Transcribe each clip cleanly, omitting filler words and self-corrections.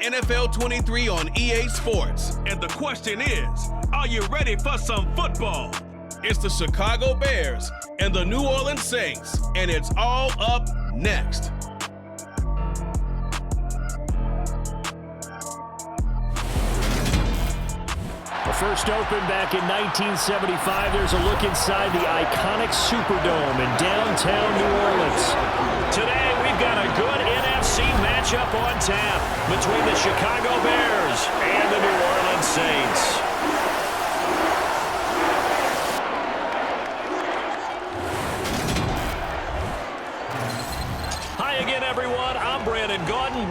NFL 23 on EA Sports. And the question is, are you ready for some football? It's the Chicago Bears and the New Orleans Saints, and it's all up next. First opened back in 1975. There's a look inside the iconic Superdome in downtown New Orleans. Today, we've got a good NFC matchup on tap between the Chicago Bears and the New Orleans Saints.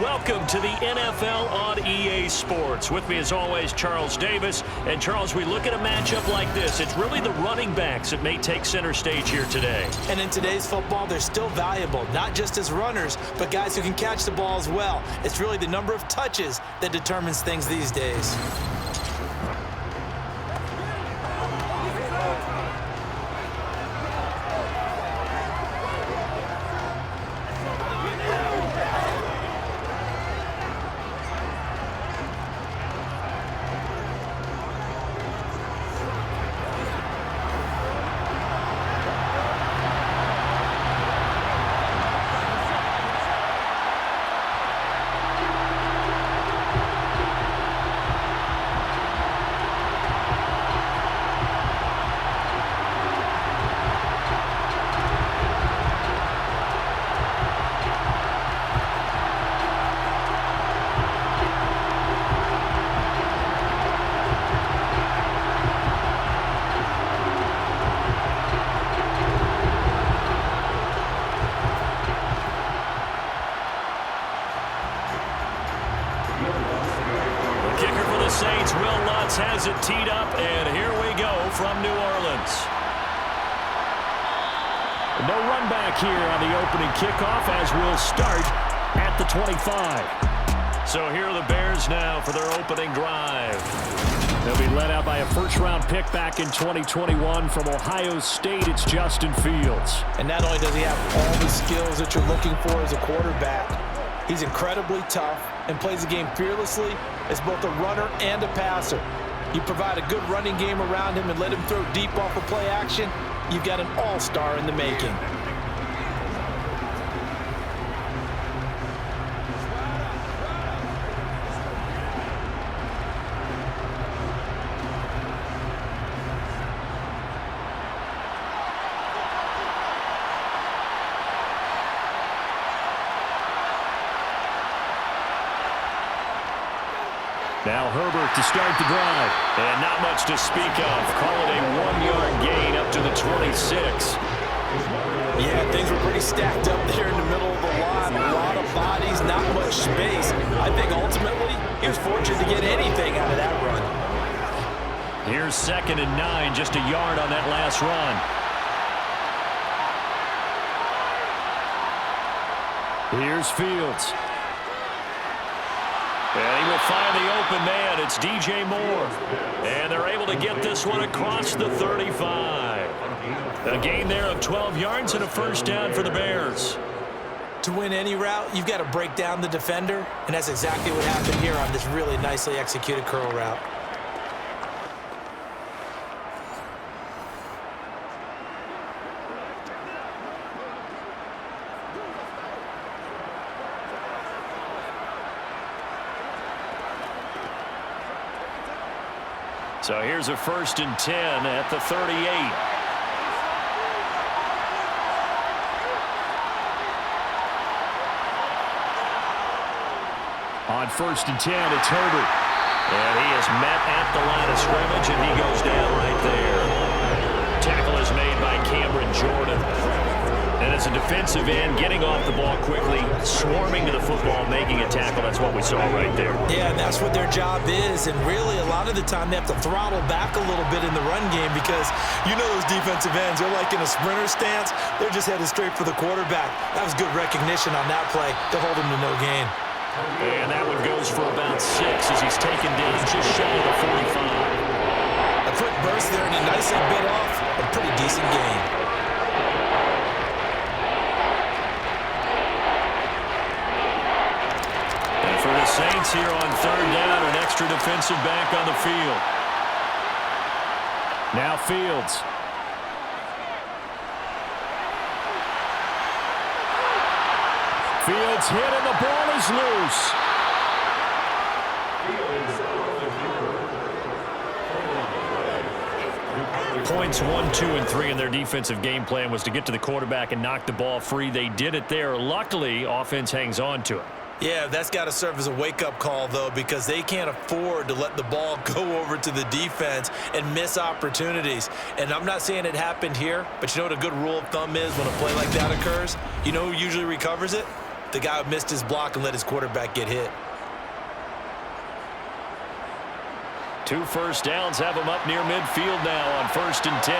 Welcome to the NFL on EA Sports. With me, as always, Charles Davis. And, Charles, we look at a matchup like this. It's really the running backs that may take center stage here today. And in today's football, they're still valuable, not just as runners, but guys who can catch the ball as well. It's really the number of touches that determines things these days. Has it teed up, and here we go from New Orleans. No run back here on the opening kickoff as we'll start at the 25. So here are the Bears now for their opening drive. They'll be led out by a first-round pick back in 2021 from Ohio State. It's Justin Fields. And not only does he have all the skills that you're looking for as a quarterback, he's incredibly tough and plays the game fearlessly as both a runner and a passer. You provide a good running game around him and let him throw deep off of play action, you've got an all-star in the making. Now Herbert to start the drive. And not much to speak of. Call it a 1-yard gain up to the 26. Yeah, things were pretty stacked up there in the middle of the line. A lot of bodies, not much space. I think ultimately he was fortunate to get anything out of that run. Here's 2nd and 9, just a yard on that last run. Here's Fields. And he will find the open man. It's DJ Moore. And they're able to get this one across the 35. A gain there of 12 yards and a first down for the Bears. To win any route, you've got to break down the defender, and that's exactly what happened here on this really nicely executed curl route. So here's a 1st and 10 at the 38. On 1st and 10, it's Herbert. And he is met at the line of scrimmage, and he goes down right there. Tackle is made by Cameron Jordan. And as a defensive end, getting off the ball quickly, swarming to the football, making a tackle. That's what we saw right there. Yeah, and that's what their job is. And really, a lot of the time, they have to throttle back a little bit in the run game because you know those defensive ends, they're like in a sprinter stance. They're just headed straight for the quarterback. That was good recognition on that play to hold him to no gain. And that one goes for about 6 as he's taken down just shy of the 45. A quick burst there, and he nicely bit off a pretty decent gain. For the Saints, offense here on third down. An extra defensive back on the field. Now Fields. Fields hit and the ball is loose. Points 1, 2, and 3 in their defensive game plan was to get to the quarterback and knock the ball free. They did it there. Luckily, offense hangs on to it. Yeah, that's got to serve as a wake-up call, though, because they can't afford to let the ball go over to the defense and miss opportunities. And I'm not saying it happened here, but you know what a good rule of thumb is when a play like that occurs? You know who usually recovers it? The guy who missed his block and let his quarterback get hit. 2 first downs have them up near midfield now on 1st and 10.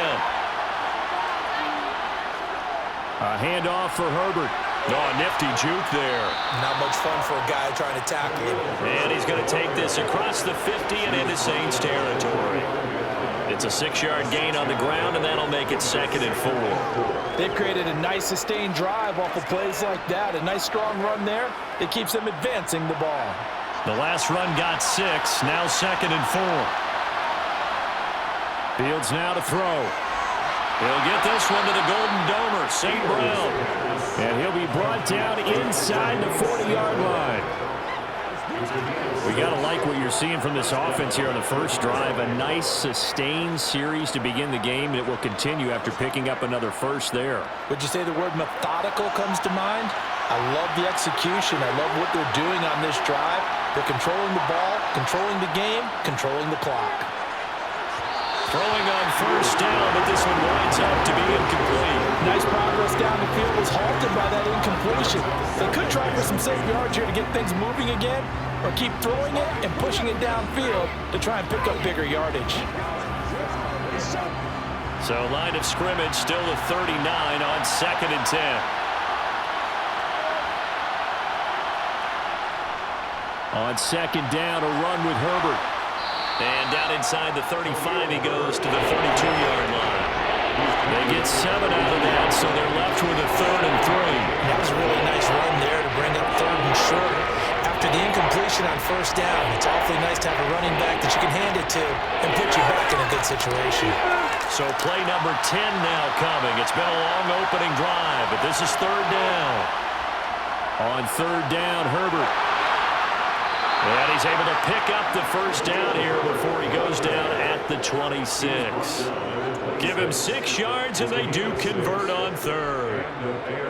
A handoff for Herbert. Oh, nifty juke there. Not much fun for a guy trying to tackle him. And he's going to take this across the 50 and into Saints territory. It's a 6-yard gain on the ground, and that'll make it 2nd and 4. They've created a nice sustained drive off of plays like that. A nice strong run there. It keeps them advancing the ball. The last run got 6, now 2nd and 4. Fields now to throw. He'll get this one to the Golden Domer, St. Brown. And he'll be brought down inside the 40-yard line. We got to like what you're seeing from this offense here on the first drive. A nice sustained series to begin the game. It will continue after picking up another first there. Would you say the word methodical comes to mind? I love the execution. I love what they're doing on this drive. They're controlling the ball, controlling the game, controlling the clock. Throwing on first down, but this one winds up to be incomplete. Nice progress down the field was halted by that incompletion. They could try for some safe yards here to get things moving again, or keep throwing it and pushing it downfield to try and pick up bigger yardage. So line of scrimmage still the 39 on 2nd and 10. On 2nd down, a run with Herbert. And down inside the 35, he goes to the 32-yard line. They get 7 out of that, so they're left with a 3rd and 3. That was a really nice run there to bring up 3rd and short. After the incompletion on first down, it's awfully nice to have a running back that you can hand it to and put you back in a good situation. So play number 10 now coming. It's been a long opening drive, but this is 3rd down. On 3rd down, Herbert. And he's able to pick up the first down here before he goes down at the 26. Give him 6 yards, and they do convert on 3rd.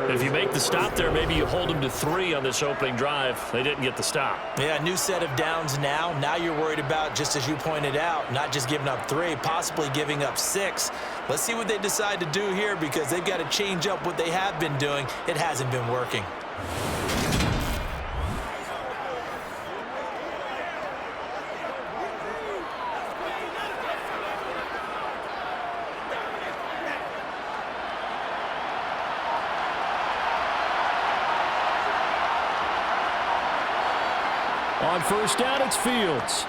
If you make the stop there, maybe you hold them to 3 on this opening drive. They didn't get the stop. Yeah, new set of downs now. Now you're worried about, just as you pointed out, not just giving up 3, possibly giving up 6. Let's see what they decide to do here, because they've got to change up what they have been doing. It hasn't been working. On first down, it's Fields.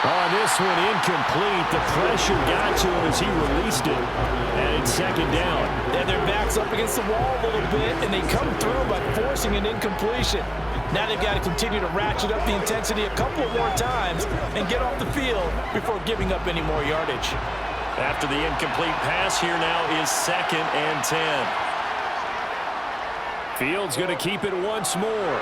On this one, incomplete. The pressure got to him as he released it. And it's 2nd down. Yeah, their back's up against the wall a little bit, and they come through by forcing an incompletion. Now they've got to continue to ratchet up the intensity a couple of more times and get off the field before giving up any more yardage. After the incomplete pass, here now is 2nd and 10. Fields going to keep it once more.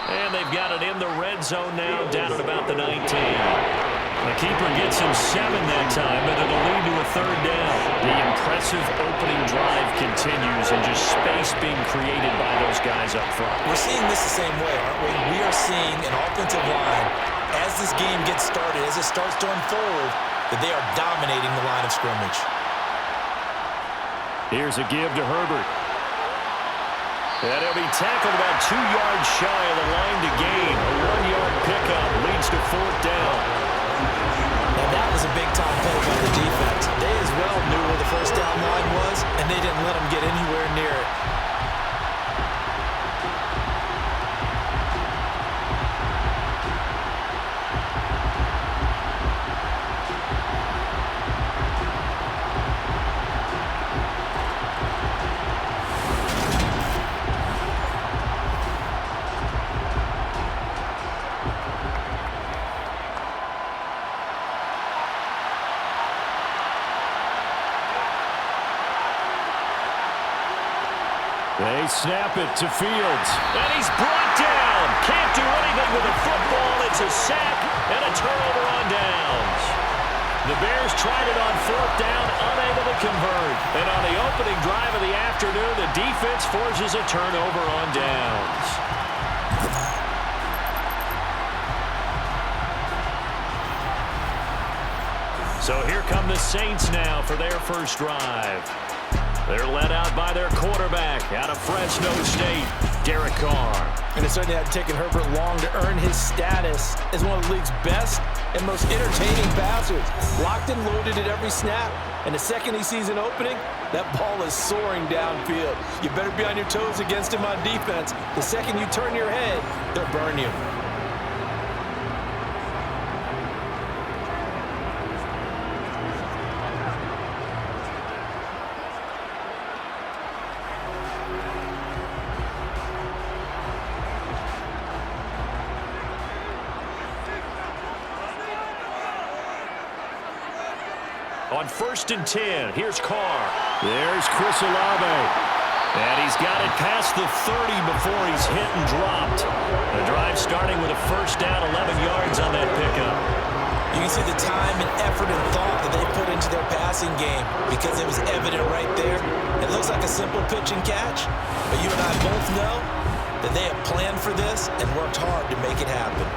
And they've got it in the red zone now, down at about the 19. The keeper gets him 7 that time, but it'll lead to a 3rd down. The impressive opening drive continues, and just space being created by those guys up front. We're seeing this the same way, aren't we? We are seeing an offensive line, as this game gets started, as it starts to unfold, that they are dominating the line of scrimmage. Here's a give to Herbert. And he'll be tackled about 2 yards shy of the line to gain. A 1-yard pickup leads to 4th down. Now that was a big-time play by the defense. They as well knew where the first down line was, and they didn't let them get anywhere near it. They snap it to Fields. And he's brought down. Can't do anything with the football. It's a sack and a turnover on downs. The Bears tried it on 4th down, unable to convert. And on the opening drive of the afternoon, the defense forces a turnover on downs. So here come the Saints now for their first drive. They're led out by their quarterback out of Fresno State, Derek Carr. And it certainly hadn't taken Herbert long to earn his status as one of the league's best and most entertaining passers. Locked and loaded at every snap. And the second he sees an opening, that ball is soaring downfield. You better be on your toes against him on defense. The second you turn your head, they'll burn you. On 1st and 10, here's Carr. There's Chris Olave. And he's got it past the 30 before he's hit and dropped. The drive starting with a first down, 11 yards on that pickup. You can see the time and effort and thought that they put into their passing game because it was evident right there. It looks like a simple pitch and catch, but you and I both know that they have planned for this and worked hard to make it happen.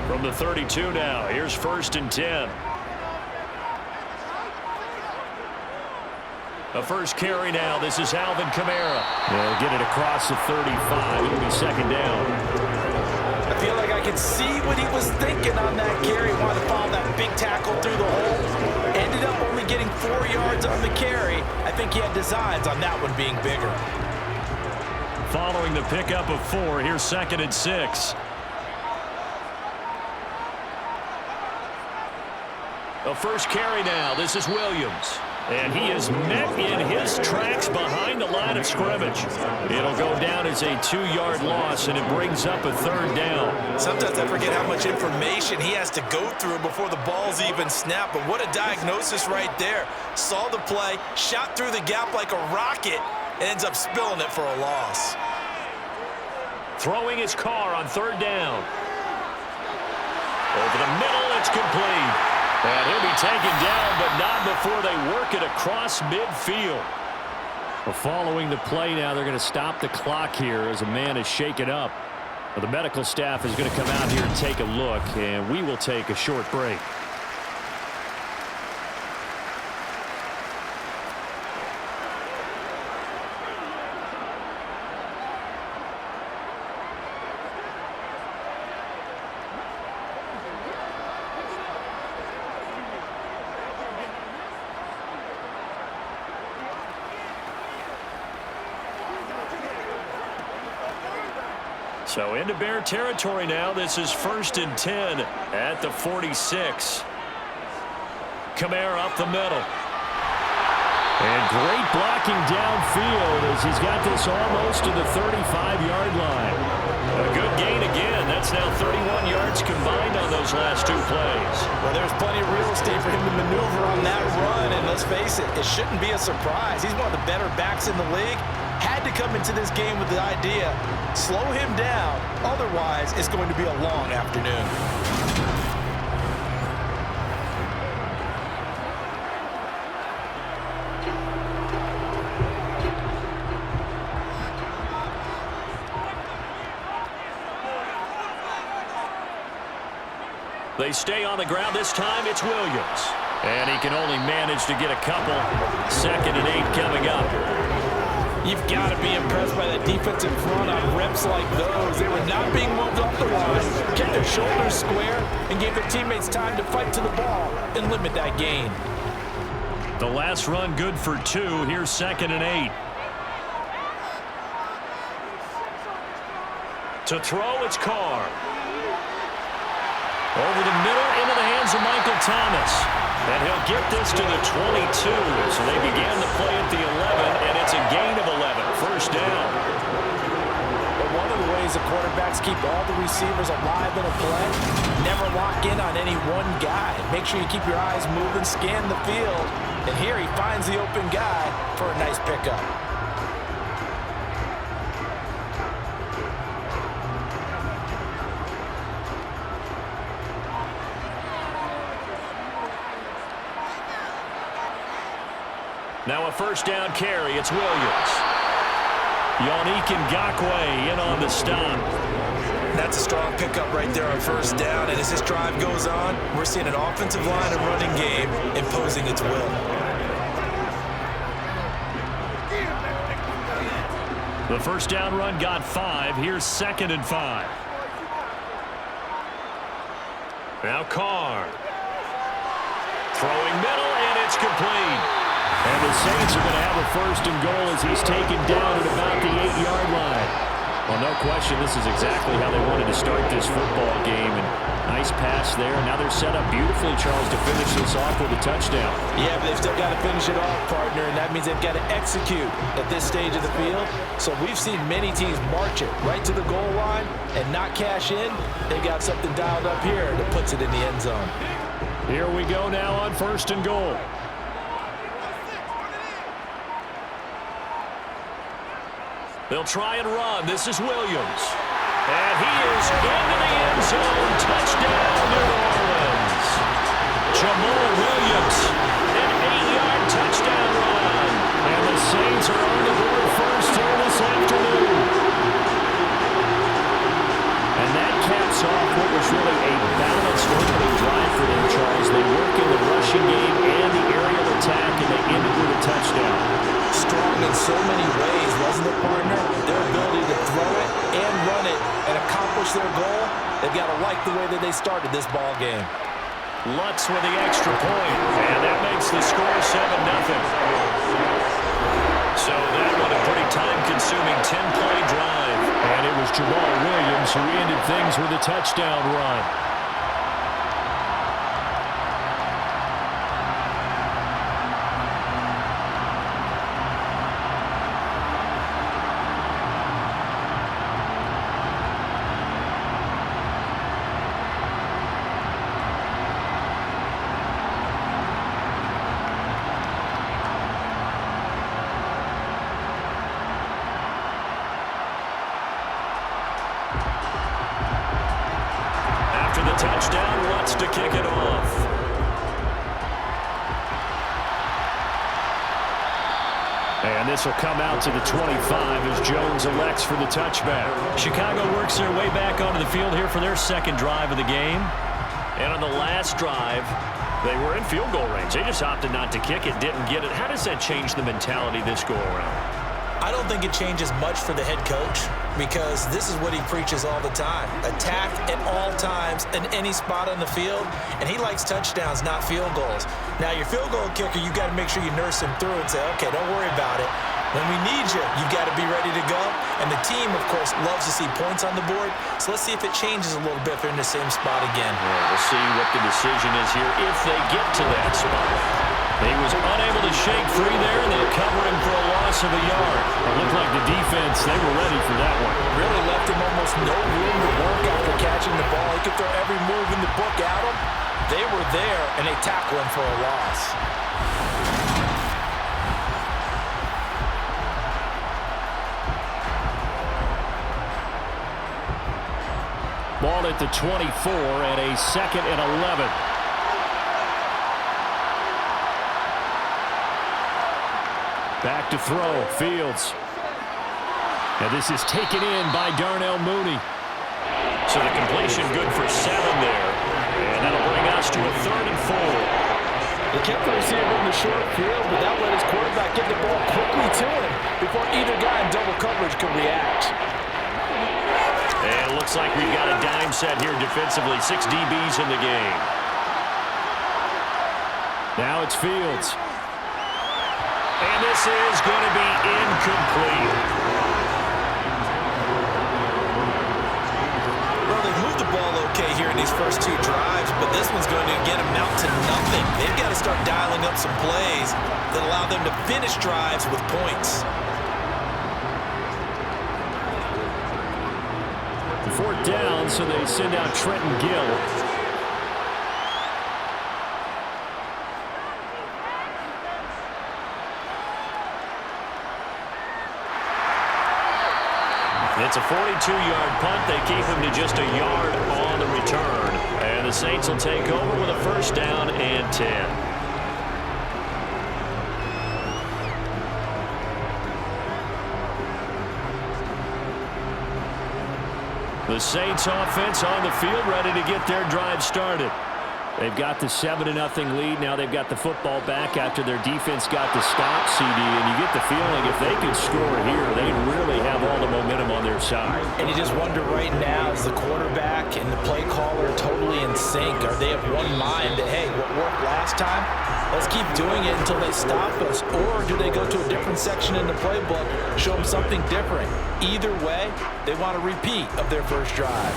From the 32 now, here's 1st and 10. A first carry now. This is Alvin Kamara. They'll get it across the 35. It'll be 2nd down. I feel like I can see what he was thinking on that carry. Wanted to follow that big tackle through the hole. Ended up only getting 4 yards on the carry. I think he had designs on that one being bigger. Following the pickup of 4, here's 2nd and 6. A first carry now. This is Williams. And he is met in his tracks behind the line of scrimmage. It'll go down as a 2-yard loss, and it brings up a 3rd down. Sometimes I forget how much information he has to go through before the ball's even snapped. But what a diagnosis right there. Saw the play, shot through the gap like a rocket, and ends up spilling it for a loss. Throwing his Carr on 3rd down. Over the middle, it's complete. And he'll be taken down, but not before they work it across midfield. Well, following the play now, they're going to stop the clock here as a man is shaken up. Well, the medical staff is going to come out here and take a look, and we will take a short break. So into Bear territory now. This is 1st and 10 at the 46. Kamara up the middle. And great blocking downfield as he's got this almost to the 35-yard line. A good gain again. That's now 31 yards combined on those last 2 plays. Well, there's plenty of real estate for him to maneuver on that run, and let's face it, it shouldn't be a surprise. He's one of the better backs in the league. Had to come into this game with the idea, slow him down, otherwise it's going to be a long afternoon. They stay on the ground. This time it's Williams. And he can only manage to get a couple. 2nd and 8 coming up. You've got to be impressed by that defensive front on reps like those. They were not being moved off the line, kept their shoulders square, and gave their teammates time to fight to the ball and limit that gain. The last run good for 2. Here's 2nd and 8. To throw, it's Carr. Over the middle, into the hands of Michael Thomas. And he'll get this to the 22. So they began the play at the 11, and it's a gain of 11. First down. of the ways the quarterbacks keep all the receivers alive in a play. Never lock in on any one guy. Make sure you keep your eyes moving, scan the field. And here he finds the open guy for a nice pickup. Now a first down carry. It's Williams. Yannick Ngakoue in on the stop. That's a strong pickup right there on first down. And as this drive goes on, we're seeing an offensive line and running game imposing its will. The first down run got 5. Here's 2nd and 5. Now Carr. Throwing middle, and it's complete. And the Saints are going to have a 1st and goal as he's taken down at about the 8-yard line. Well, no question, this is exactly how they wanted to start this football game. And nice pass there. Now they're set up beautifully, Charles, to finish this off with a touchdown. Yeah, but they've still got to finish it off, partner, and that means they've got to execute at this stage of the field. So we've seen many teams march it right to the goal line and not cash in. They've got something dialed up here that puts it in the end zone. Here we go now on 1st and goal. They'll try and run. This is Williams. And he is into the end zone. Touchdown, New Orleans. Jamal Williams, an 8-yard touchdown run. And the Saints are on the board first here this afternoon. And that caps off what was really a balanced opening drive for them, Charles. They work in the rushing game and the aerial attack, and they end it with a touchdown. Strong in so many ways, wasn't it, partner? Their ability to throw it and run it and accomplish their goal, they've got to like the way that they started this ball game. Lutz with the extra point, and that makes the score 7-0. So that one a pretty time-consuming 10-play drive. And it was Jamal Williams who ended things with a touchdown run. Touchdown, Lutz to kick it off. And this will come out to the 25 as Jones elects for the touchback. Chicago works their way back onto the field here for their 2nd drive of the game. And on the last drive, they were in field goal range. They just opted not to kick it, didn't get it. How does that change the mentality this go-around? I don't think it changes much for the head coach because this is what he preaches all the time. Attack at all times in any spot on the field, and he likes touchdowns, not field goals. Now, your field goal kicker, you got to make sure you nurse him through and say, okay, don't worry about it. When we need you, you've got to be ready to go. And the team, of course, loves to see points on the board. So let's see if it changes a little bit if they're in the same spot again. Yeah, we'll see what the decision is here if they get to that spot. He was unable to shake free there, and they'll cover him for a loss of a yard. It looked like the defense, they were ready for that one. Really left him almost no room to work after catching the ball. He could throw every move in the book at him. They were there, and they tackle him for a loss. Ball at the 24 and a 2nd and 11. Back to throw, Fields. And this is taken in by Darnell Mooney. So the completion good for 7 there. And that'll bring us to a 3rd and 4. They kept the receiver in the short field, but that let his quarterback get the ball quickly to him before either guy in double coverage could react. And it looks like we've got a dime set here defensively. 6 DBs in the game. Now it's Fields. And this is going to be incomplete. Well, they've moved the ball okay here in these first 2 drives, but this one's going to again amount to nothing. They've got to start dialing up some plays that allow them to finish drives with points. 4th down, so they send out Trenton Gill. It's a 42-yard punt. They keep him to just a yard on the return. And the Saints will take over with a 1st down and 10. The Saints offense on the field, ready to get their drive started. They've got the 7-0 lead. Now they've got the football back after their defense got the stop, CD. And you get the feeling if they could score here, they'd really have all the momentum on their side. And you just wonder right now, is the quarterback and the play caller totally in sync? Are they of one mind that, hey, what worked last time, let's keep doing it until they stop us? Or do they go to a different section in the playbook, show them something different? Either way, they want a repeat of their first drive.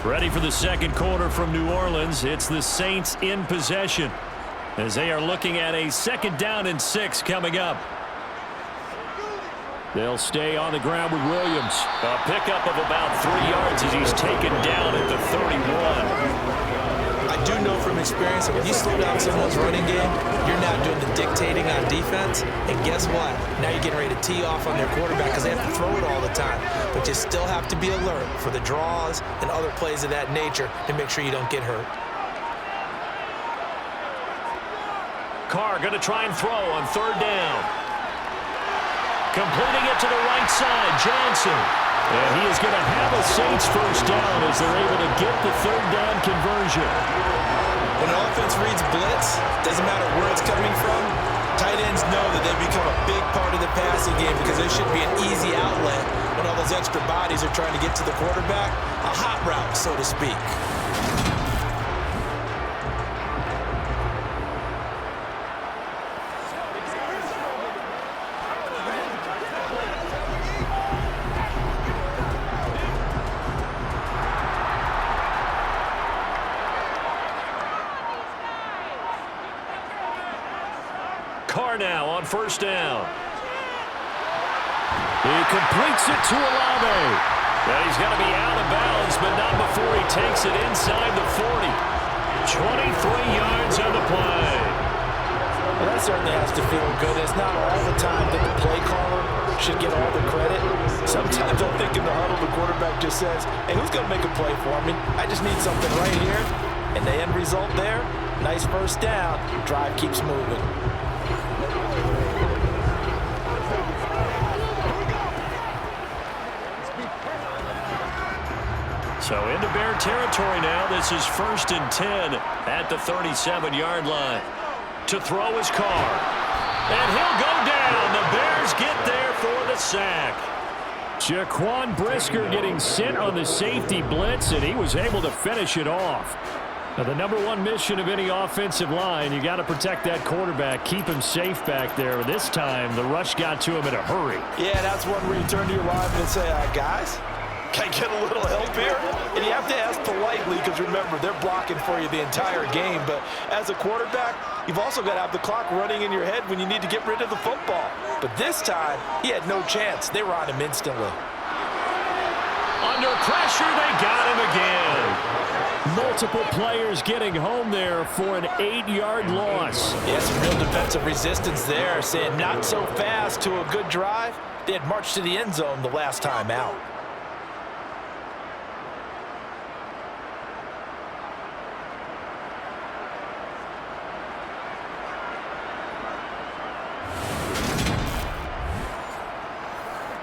Ready for the second quarter from New Orleans. It's the Saints in possession as they are looking at a 2nd down and 6 coming up. They'll stay on the ground with Williams. A pickup of about 3 yards as he's taken down at the 31. I do know from experience that when you slow down someone's running game, you're now doing the dictating on defense. And guess what? Now you're getting ready to tee off on their quarterback because they have to throw it all the time. But you still have to be alert for the draws and other plays of that nature to make sure you don't get hurt. Carr going to try and throw on 3rd down. Completing it to the right side, Johnson. And he is going to have a Saints 1st down as they're able to get the 3rd down conversion. When an offense reads blitz, doesn't matter where it's coming from, tight ends know that they become a big part of the passing game because there should be an easy outlet when all those extra bodies are trying to get to the quarterback. A hot route, so to speak. Carr now on 1st down. He completes it to Olave. And he's going to be out of bounds, but not before he takes it inside the 40. 23 yards on the play. Well, that certainly has to feel good. It's not all the time that the play caller should get all the credit. Sometimes I think in the huddle, the quarterback just says, hey, who's going to make a play for me? I just need something right here. And the end result there, nice 1st down. Drive keeps moving. So into Bear territory now. This is 1st and 10 at the 37-yard line. To throw is Carr. And he'll go down. The Bears get there for the sack. Jaquan Brisker getting sent on the safety blitz, and he was able to finish it off. Now, the number one mission of any offensive line, you got to protect that quarterback, keep him safe back there. This time, the rush got to him in a hurry. Yeah, that's one where you turn to your lineman and say, guys, can I get a little help here? And you have to ask politely because, remember, they're blocking for you the entire game. But as a quarterback, you've also got to have the clock running in your head when you need to get rid of the football. But this time, he had no chance. They were on him instantly. Under pressure, they got him again. Multiple players getting home there for an 8-yard loss. Yeah, some real defensive resistance there, saying not so fast to a good drive. They had marched to the end zone the last time out.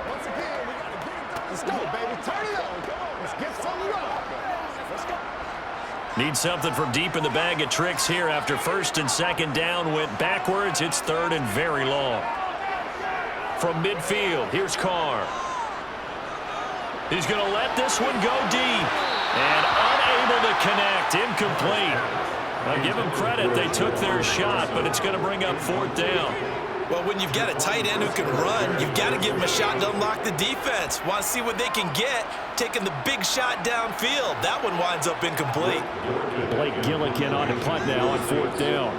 Once again, we got to get it. Let's go, baby. Turn it on. Come on. Let's get some love. Let's go. Need something from deep in the bag of tricks here after 1st and 2nd down went backwards. It's 3rd and very long. From midfield, here's Carr. He's going to let this one go deep. And unable to connect. Incomplete. Now give them credit. They took their shot, but it's going to bring up 4th down. Well, when you've got a tight end who can run, you've got to give him a shot to unlock the defense. Want to see what they can get, taking the big shot downfield. That one winds up incomplete. Blake Gillikin on the punt now on 4th down.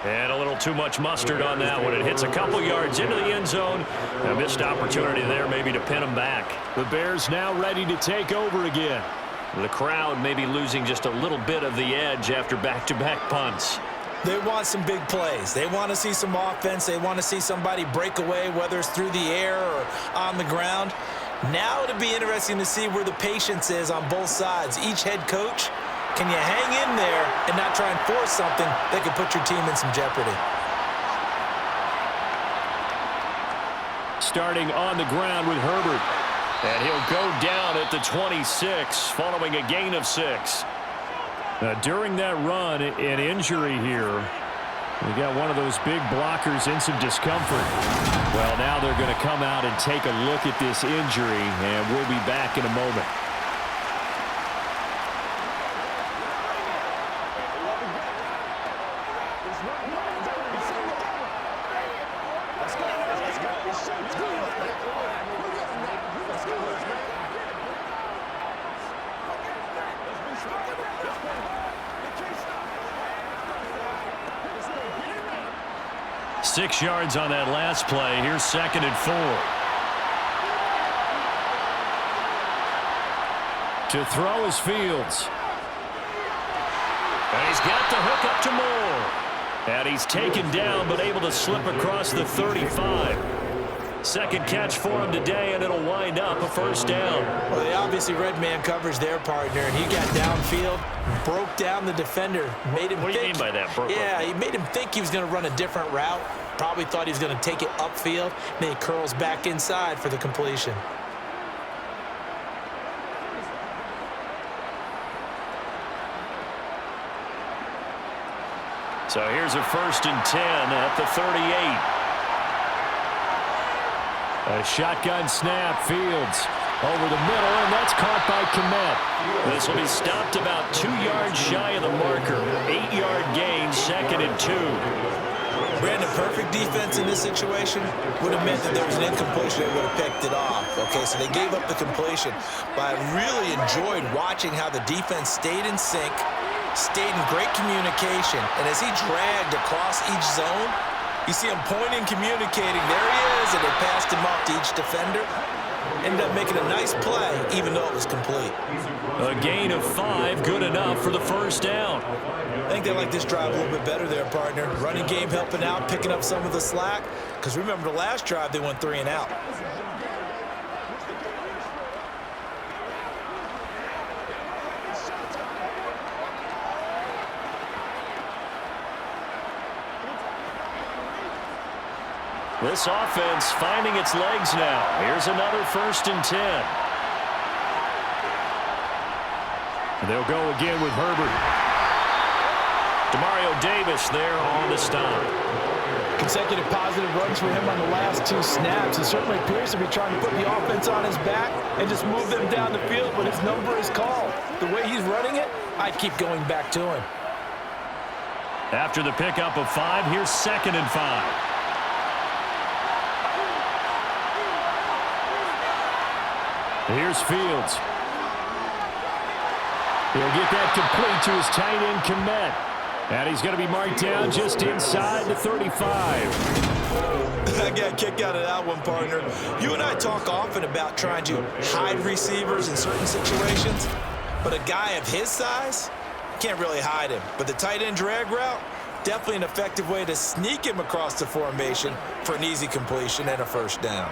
And a little little too much mustard on that one. It hits a couple yards into the end zone. A missed opportunity there maybe to pin them back. The Bears now ready to take over again. The crowd maybe losing just a little bit of the edge after back-to-back punts. They want some big plays. They want to see some offense. They want to see somebody break away, whether it's through the air or on the ground. Now it'll be interesting to see where the patience is on both sides. Each head coach, can you hang in there and not try and force something that could put your team in some jeopardy? Starting on the ground with Herbert. And he'll go down at the 26 following a gain of 6. During that run, an injury here. We got one of those big blockers in some discomfort. Well, now they're going to come out and take a look at this injury, and we'll be back in a moment. Six yards on that last play. Here's 2nd and 4. To throw is Fields. And he's got the hook up to Moore. And he's taken down but able to slip across the 35. Second catch for him today, and it'll wind up a first down. Well, they obviously read man coverage their partner, and he got downfield, broke down the defender, made him What do you mean by that? Yeah, he made him think he was going to run a different route. Probably thought he was going to take it upfield, and then he curls back inside for the completion. So here's a 1st and 10 at the 38. A shotgun snap, Fields over the middle, and that's caught by Kmet. This will be stopped about 2 yards shy of the marker. 8-yard gain, 2nd and 2. Brandon, perfect defense in this situation would have meant that there was an incompletion. They would have picked it off. Okay, so they gave up the completion. But I really enjoyed watching how the defense stayed in sync, stayed in great communication, and as he dragged across each zone, you see him pointing, communicating. There he is, and they passed him off to each defender. Ended up making a nice play, even though it was complete. A gain of 5, good enough for the first down. I think they like this drive a little bit better there, partner. Running game helping out, picking up some of the slack. Because remember, the last drive, they went 3 and out. This offense finding its legs now. Here's another 1st and 10. They'll go again with Herbert. Demario Davis there on the stop. Consecutive positive runs for him on the last 2 snaps. He certainly appears to be trying to put the offense on his back and just move them down the field, but his number is called. The way he's running it, I'd keep going back to him. After the pickup of 5, here's 2nd and 5. Here's Fields. He'll get that complete to his tight end, Kmet. And he's going to be marked down just inside the 35. I got a kick out of that one, partner. You and I talk often about trying to hide receivers in certain situations, but a guy of his size, can't really hide him. But the tight end drag route, definitely an effective way to sneak him across the formation for an easy completion and a first down.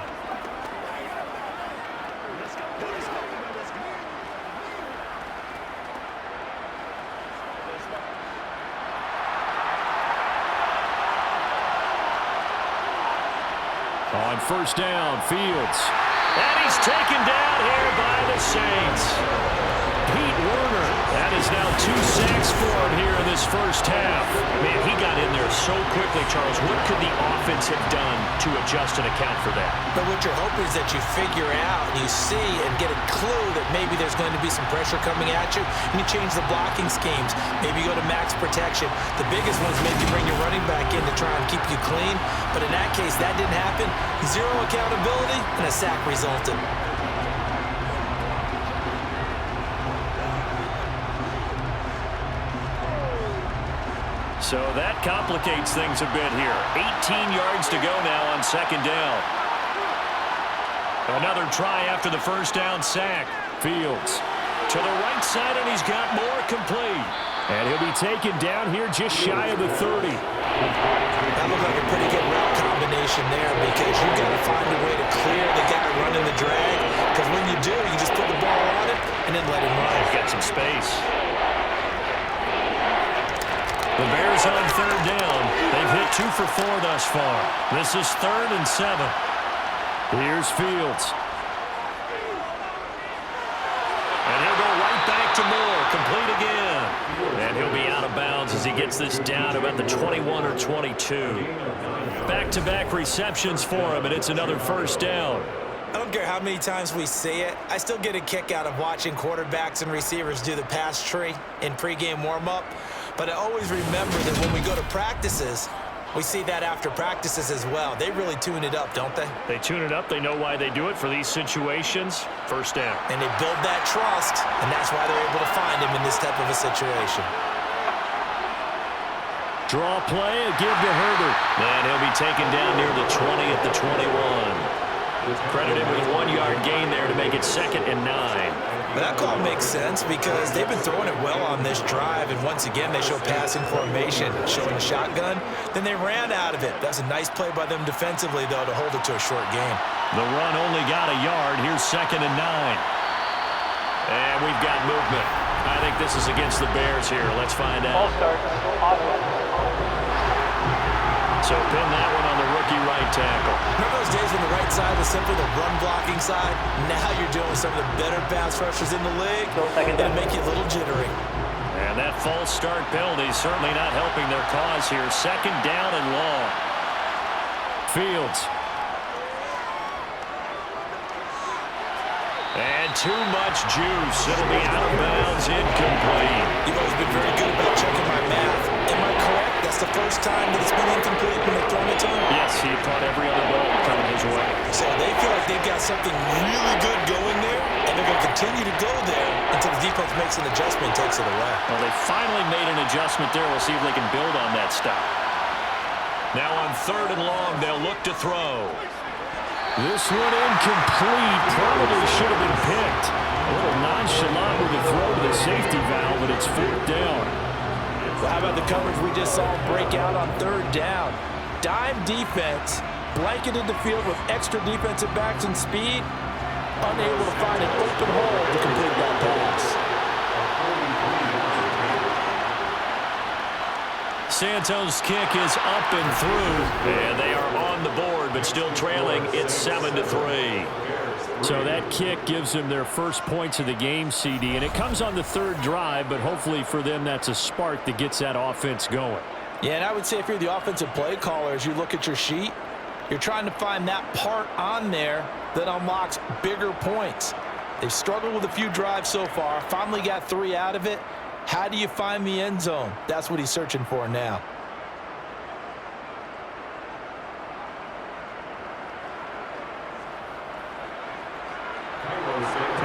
On first down, Fields. And he's taken down here by the Saints. Pete Werner. That is now 2 sacks for him here in this first half. Man, he got in there so quickly, Charles. What could the offense have done to adjust and account for that? But what you're hoping is that you figure out and you see and get a clue that maybe there's going to be some pressure coming at you, and you change the blocking schemes. Maybe you go to max protection. The biggest one is maybe bring your running back in to try and keep you clean. But in that case, that didn't happen. 0 accountability, and a sack resulted. So that complicates things a bit here. 18 yards to go now on second down. Another try after the first down sack. Fields to the right side, and he's got more complete. And he'll be taken down here just shy of the 30. That looked like a pretty good route combination there because you've got to find a way to clear the guy running the drag. Because when you do, you just put the ball on it and then let him run. He's got some space. The Bears on third down. They've hit 2 for 4 thus far. This is 3rd and 7. Here's Fields. And he'll go right back to Moore. Complete again. And he'll be out of bounds as he gets this down about the 21 or 22. Back-to-back receptions for him, and it's another first down. I don't care how many times we see it. I still get a kick out of watching quarterbacks and receivers do the pass tree in pregame warm-up. But I always remember that when we go to practices, we see that after practices as well. They really tune it up, don't they? They tune it up. They know why they do it for these situations. First down. And they build that trust, and that's why they're able to find him in this type of a situation. Draw play, a give to Herbert. And he'll be taken down near the 20 at the 21. Credited with a 1-yard gain there to make it 2nd and 9. But that call makes sense because they've been throwing it well on this drive, and once again they show passing formation, showing the shotgun. Then they ran out of it. That's a nice play by them defensively, though, to hold it to a short game. The run only got a yard. Here's 2nd and 9. And we've got movement. I think this is against the Bears here. Let's find out. So pin that one on the rookie right tackle. Remember those days when the right side was simply the run-blocking side? Now you're doing some of the better pass rushers in the league. It'll make you a little jittery. And that false start penalty is certainly not helping their cause here. 2nd down and long. Fields. And too much juice. It'll be out of bounds, incomplete. You've always been very good about checking my math. Am I correct? That's the first time that it's been incomplete when they've thrown it to him? Yes, he caught every other ball coming his way. So they feel like they've got something really good going there, and they're going to continue to go there until the defense makes an adjustment and takes it away. Well, they finally made an adjustment there. We'll see if they can build on that stop. Now on 3rd and long, they'll look to throw. This one incomplete. Probably should have been picked. A little nonchalant with the throw to the safety valve, but it's 4th down. Well, how about the coverage we just saw break out on 3rd down? Dime defense, blanketed the field with extra defensive backs and speed, unable to find an open hole to complete that pass. Santos' kick is up and through, and they are on the board, but still trailing. It's 7-3. So that kick gives them their first points of the game, CD, and it comes on the 3rd drive, but hopefully for them that's a spark that gets that offense going. Yeah, and I would say if you're the offensive play caller, as you look at your sheet, you're trying to find that part on there that unlocks bigger points. They've struggled with a few drives so far, finally got 3 out of it. How do you find the end zone? That's what he's searching for now.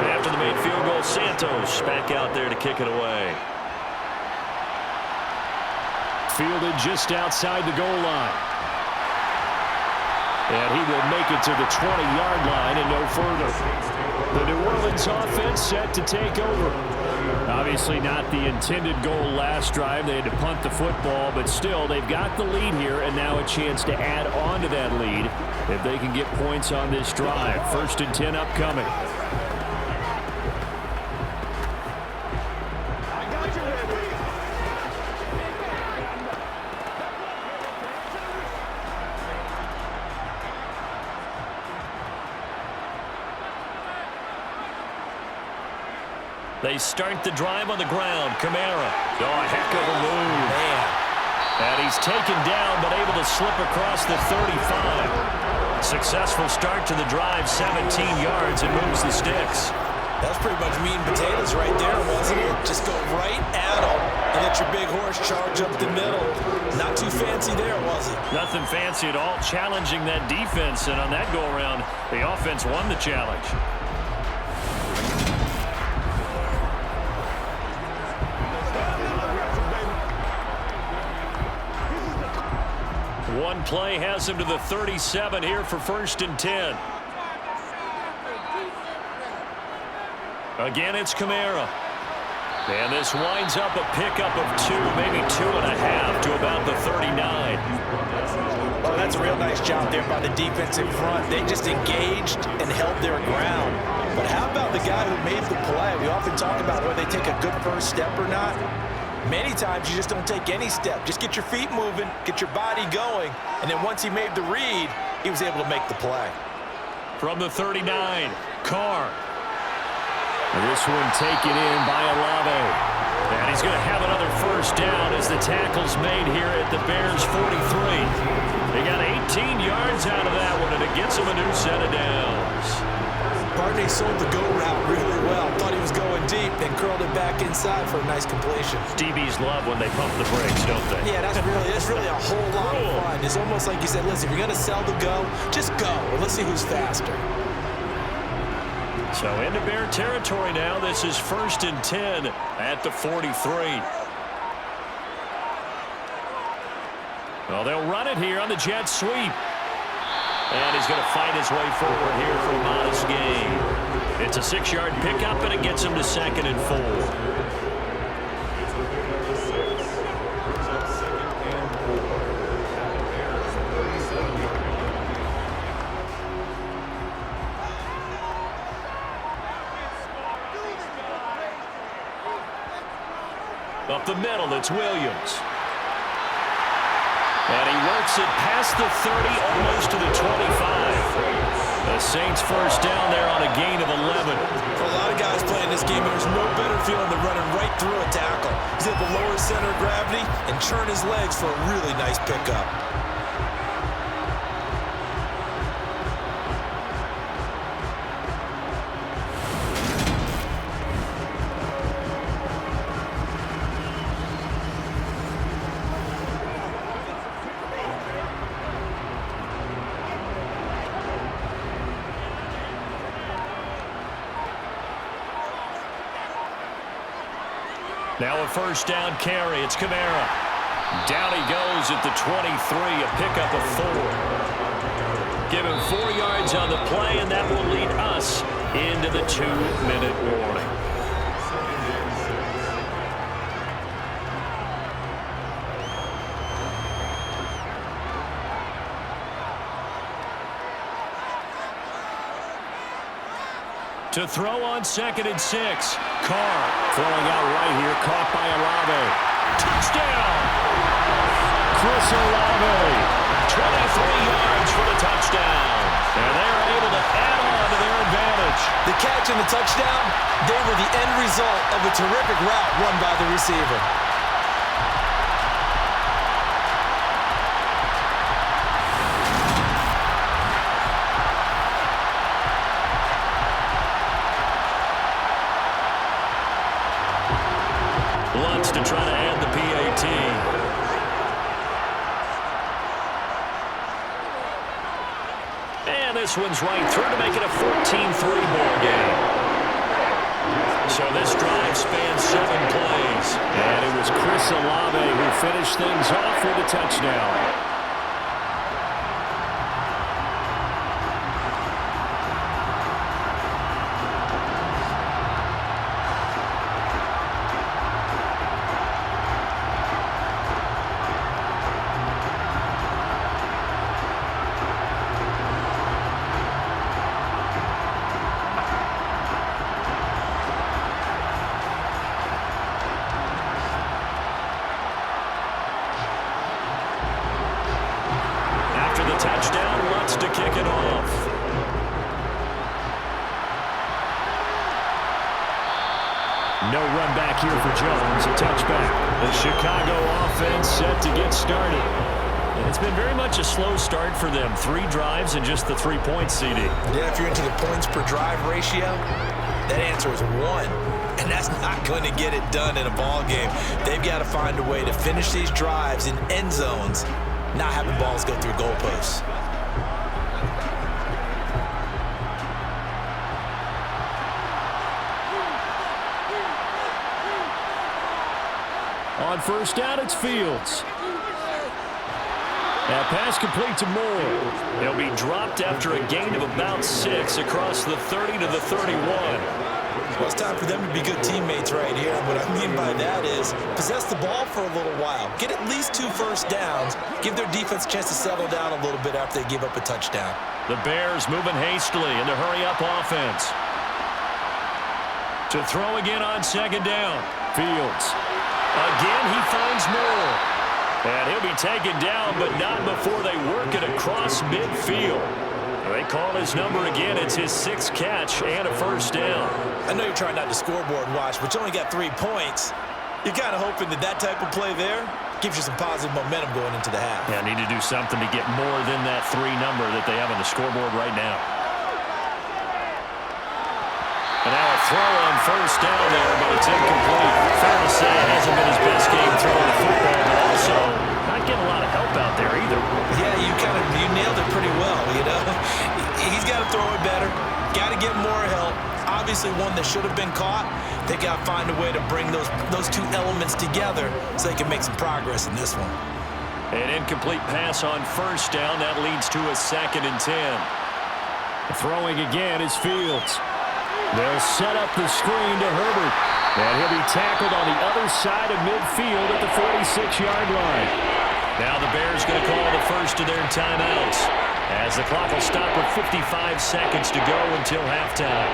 After the made field goal, Santos back out there to kick it away. Fielded just outside the goal line. And he will make it to the 20-yard line and no further. The New Orleans offense set to take over. Obviously not the intended goal last drive. They had to punt the football, but still they've got the lead here and now a chance to add on to that lead if they can get points on this drive. 1st and 10 upcoming. They start the drive on the ground. Kamara. Oh, a heck of a move. Man. And he's taken down, but able to slip across the 35. Successful start to the drive, 17 yards, and moves the sticks. That's pretty much meat and potatoes right there, wasn't it? Just go right at them and let your big horse charge up the middle. Not too fancy there, was it? Nothing fancy at all. Challenging that defense, and on that go-around, the offense won the challenge. One play has him to the 37 here for 1st and 10. Again, it's Kamara. And this winds up a pickup of 2, maybe 2.5 to about the 39. Oh, that's a real nice job there by the defense in front. They just engaged and held their ground. But how about the guy who made the play? We often talk about whether they take a good first step or not. Many times you just don't take any step. Just get your feet moving, get your body going, and then once he made the read, he was able to make the play. From the 39, Carr. This one taken in by Olave. And he's going to have another first down as the tackle's made here at the Bears' 43. They got 18 yards out of that one, and it gets them a new set of downs. Barney sold the go route really well. Thought he was going deep, then curled it back inside for a nice completion. DBs love when they pump the brakes, don't they? Yeah, that's really a whole lot of fun. It's almost like you said, listen, if you're going to sell the go, just go. And let's see who's faster. So into Bear territory now. This is 1st and 10 at the 43. Well, they'll run it here on the jet sweep. And he's going to fight his way forward here for a modest gain. It's a 6-yard pickup, and it gets him to 2nd and 4. Up the middle, it's Williams. And he works it past the 30, almost to the 25. The Saints first down there on a gain of 11. For a lot of guys playing this game, there's no better feeling than running right through a tackle. He's able to lower his center of gravity and turn his legs for a really nice pickup. Now a first down carry. It's Kamara. Down he goes at the 23, a pickup of 4. Give him 4 yards on the play, and that will lead us into the 2-minute warning. To throw on 2nd and 6. Carr Throwing out right here, caught by Olave. Touchdown! Chris Olave. 23 yards for the touchdown. And they're able to add on to their advantage. The catch and the touchdown, they were the end result of a terrific route run by the receiver. Lutz to try to add the PAT. And this one's right through to make it a 14-3 ball game. So this drive spans 7 plays. And it was Chris Olave who finished things off with a touchdown. Touchdown, Lutz to kick it off. No run back here for Jones, a touchback. The Chicago offense set to get started. And it's been very much a slow start for them. 3 drives and just the 3 points, CD. Yeah, if you're into the points per drive ratio, that answer is 1. And that's not going to get it done in a ball game. They've got to find a way to finish these drives in end zones, not having balls go through goalposts. On first down, it's Fields. That pass complete to Moore. He'll be dropped after a gain of about 6 across the 30 to the 31. Well, it's time for them to be good teammates right here. And what I mean by that is possess the ball for a little while. Get at least 2 first downs. Give their defense a chance to settle down a little bit after they give up a touchdown. The Bears moving hastily in the hurry-up offense. To throw again on second down. Fields. Again, he finds Moore. And he'll be taken down, but not before they work it across midfield. They call his number again. It's his 6th catch and a first down. I know you're trying not to scoreboard watch, but you only got 3 points. You're kind of hoping that that type of play there gives you some positive momentum going into the half. Yeah, need to do something to get more than that 3 number that they have on the scoreboard right now. And now a throw on first down there, but it's incomplete. Fair to say it hasn't been his best game throwing the football, but also not getting a lot of help out there either. Yeah, you nailed it pretty well, you know. He's got to throw it better. Got to get more help. Obviously one that should have been caught. They got to find a way to bring those 2 elements together so they can make some progress in this one. An incomplete pass on first down. That leads to a 2nd and 10. Throwing again is Fields. They'll set up the screen to Herbert. And he'll be tackled on the other side of midfield at the 46-yard line. Now the Bears going to call the first of their timeouts, as the clock will stop with 55 seconds to go until halftime.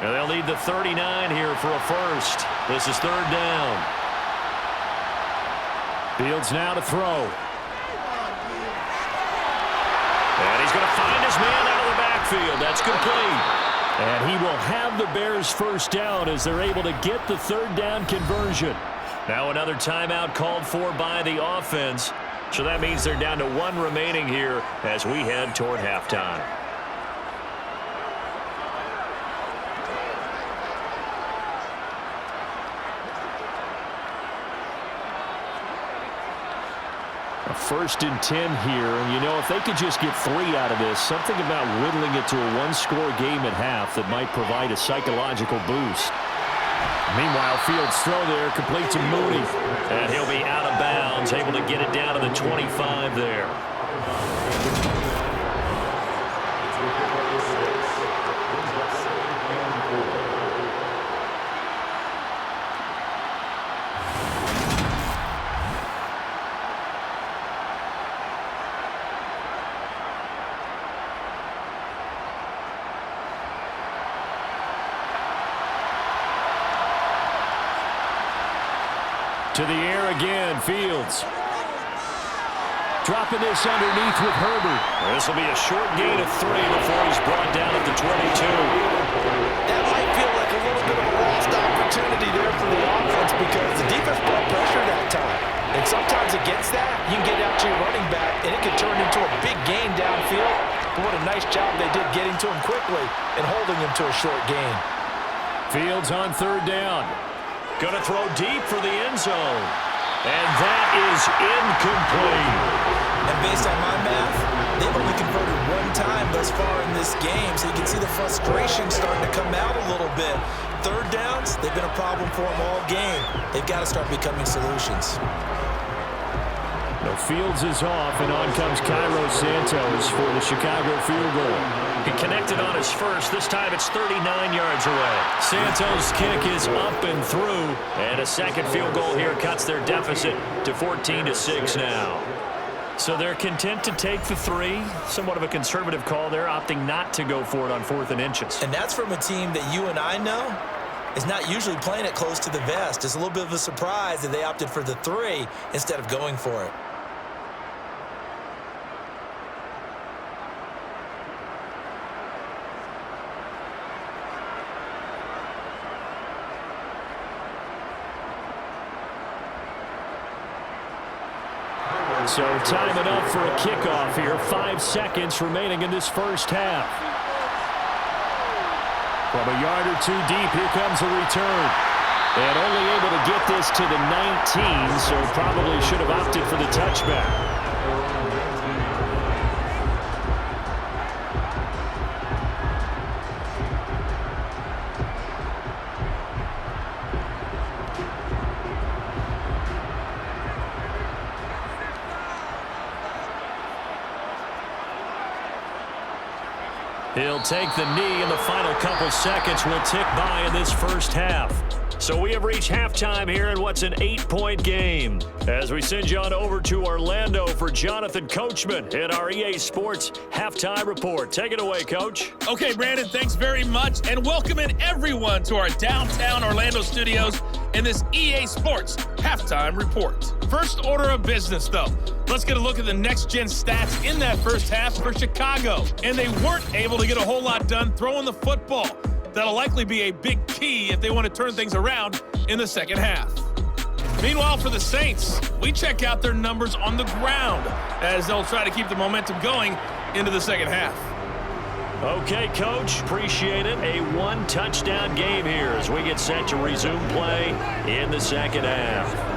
And they'll need the 39 here for a first. This is 3rd down. Fields now to throw. And he's going to find his man out of the backfield. That's complete. And he will have the Bears first down as they're able to get the 3rd down conversion. Now another timeout called for by the offense. So that means they're down to 1 remaining here as we head toward halftime. A 1st and 10 here, and you know, if they could just get 3 out of this, something about whittling it to a 1-score game at half that might provide a psychological boost. Meanwhile, Fields' throw there complete to Mooney. And he'll be out of bounds, able to get it down to the 25 there. To the air again, Fields. Dropping this underneath with Herbert. This will be a short gain of 3 before he's brought down at the 22. That might feel like a little bit of a lost opportunity there for the offense because the defense brought pressure that time. And sometimes against that, you can get out to your running back, and it can turn into a big gain downfield. But what a nice job they did getting to him quickly and holding him to a short gain. Fields on 3rd down. Going to throw deep for the end zone. And that is incomplete. And based on my math, they've only converted 1 time thus far in this game, so you can see the frustration starting to come out a little bit. 3rd downs, they've been a problem for them all game. They've got to start becoming solutions. No, Fields is off, and on comes Cairo Santos for the Chicago field goal. He connected on his first. This time it's 39 yards away. Santos' kick is up and through. And a 2nd field goal here cuts their deficit to 14-6 now. So they're content to take the 3. Somewhat of a conservative call there, opting not to go for it on 4th and inches. And that's from a team that you and I know is not usually playing it close to the vest. It's a little bit of a surprise that they opted for the 3 instead of going for it. So time enough for a kickoff here. 5 seconds remaining in this first half. From a yard or 2 deep, here comes the return. And only able to get this to the 19, so probably should have opted for the touchback. He'll take the knee, and the final couple seconds will tick by in this first half. So we have reached halftime here in what's an 8-point game. As we send you on over to Orlando for Jonathan Coachman in our EA Sports Halftime Report. Take it away, Coach. Okay, Brandon, thanks very much. And welcome in everyone to our downtown Orlando studios in this EA Sports Halftime Report. First order of business, though. Let's get a look at the next-gen stats in that first half for Chicago. And they weren't able to get a whole lot done throwing the football. That'll likely be a big key if they want to turn things around in the second half. Meanwhile, for the Saints, we check out their numbers on the ground as they'll try to keep the momentum going into the second half. Okay, Coach, appreciate it. A one-touchdown game here as we get set to resume play in the second half.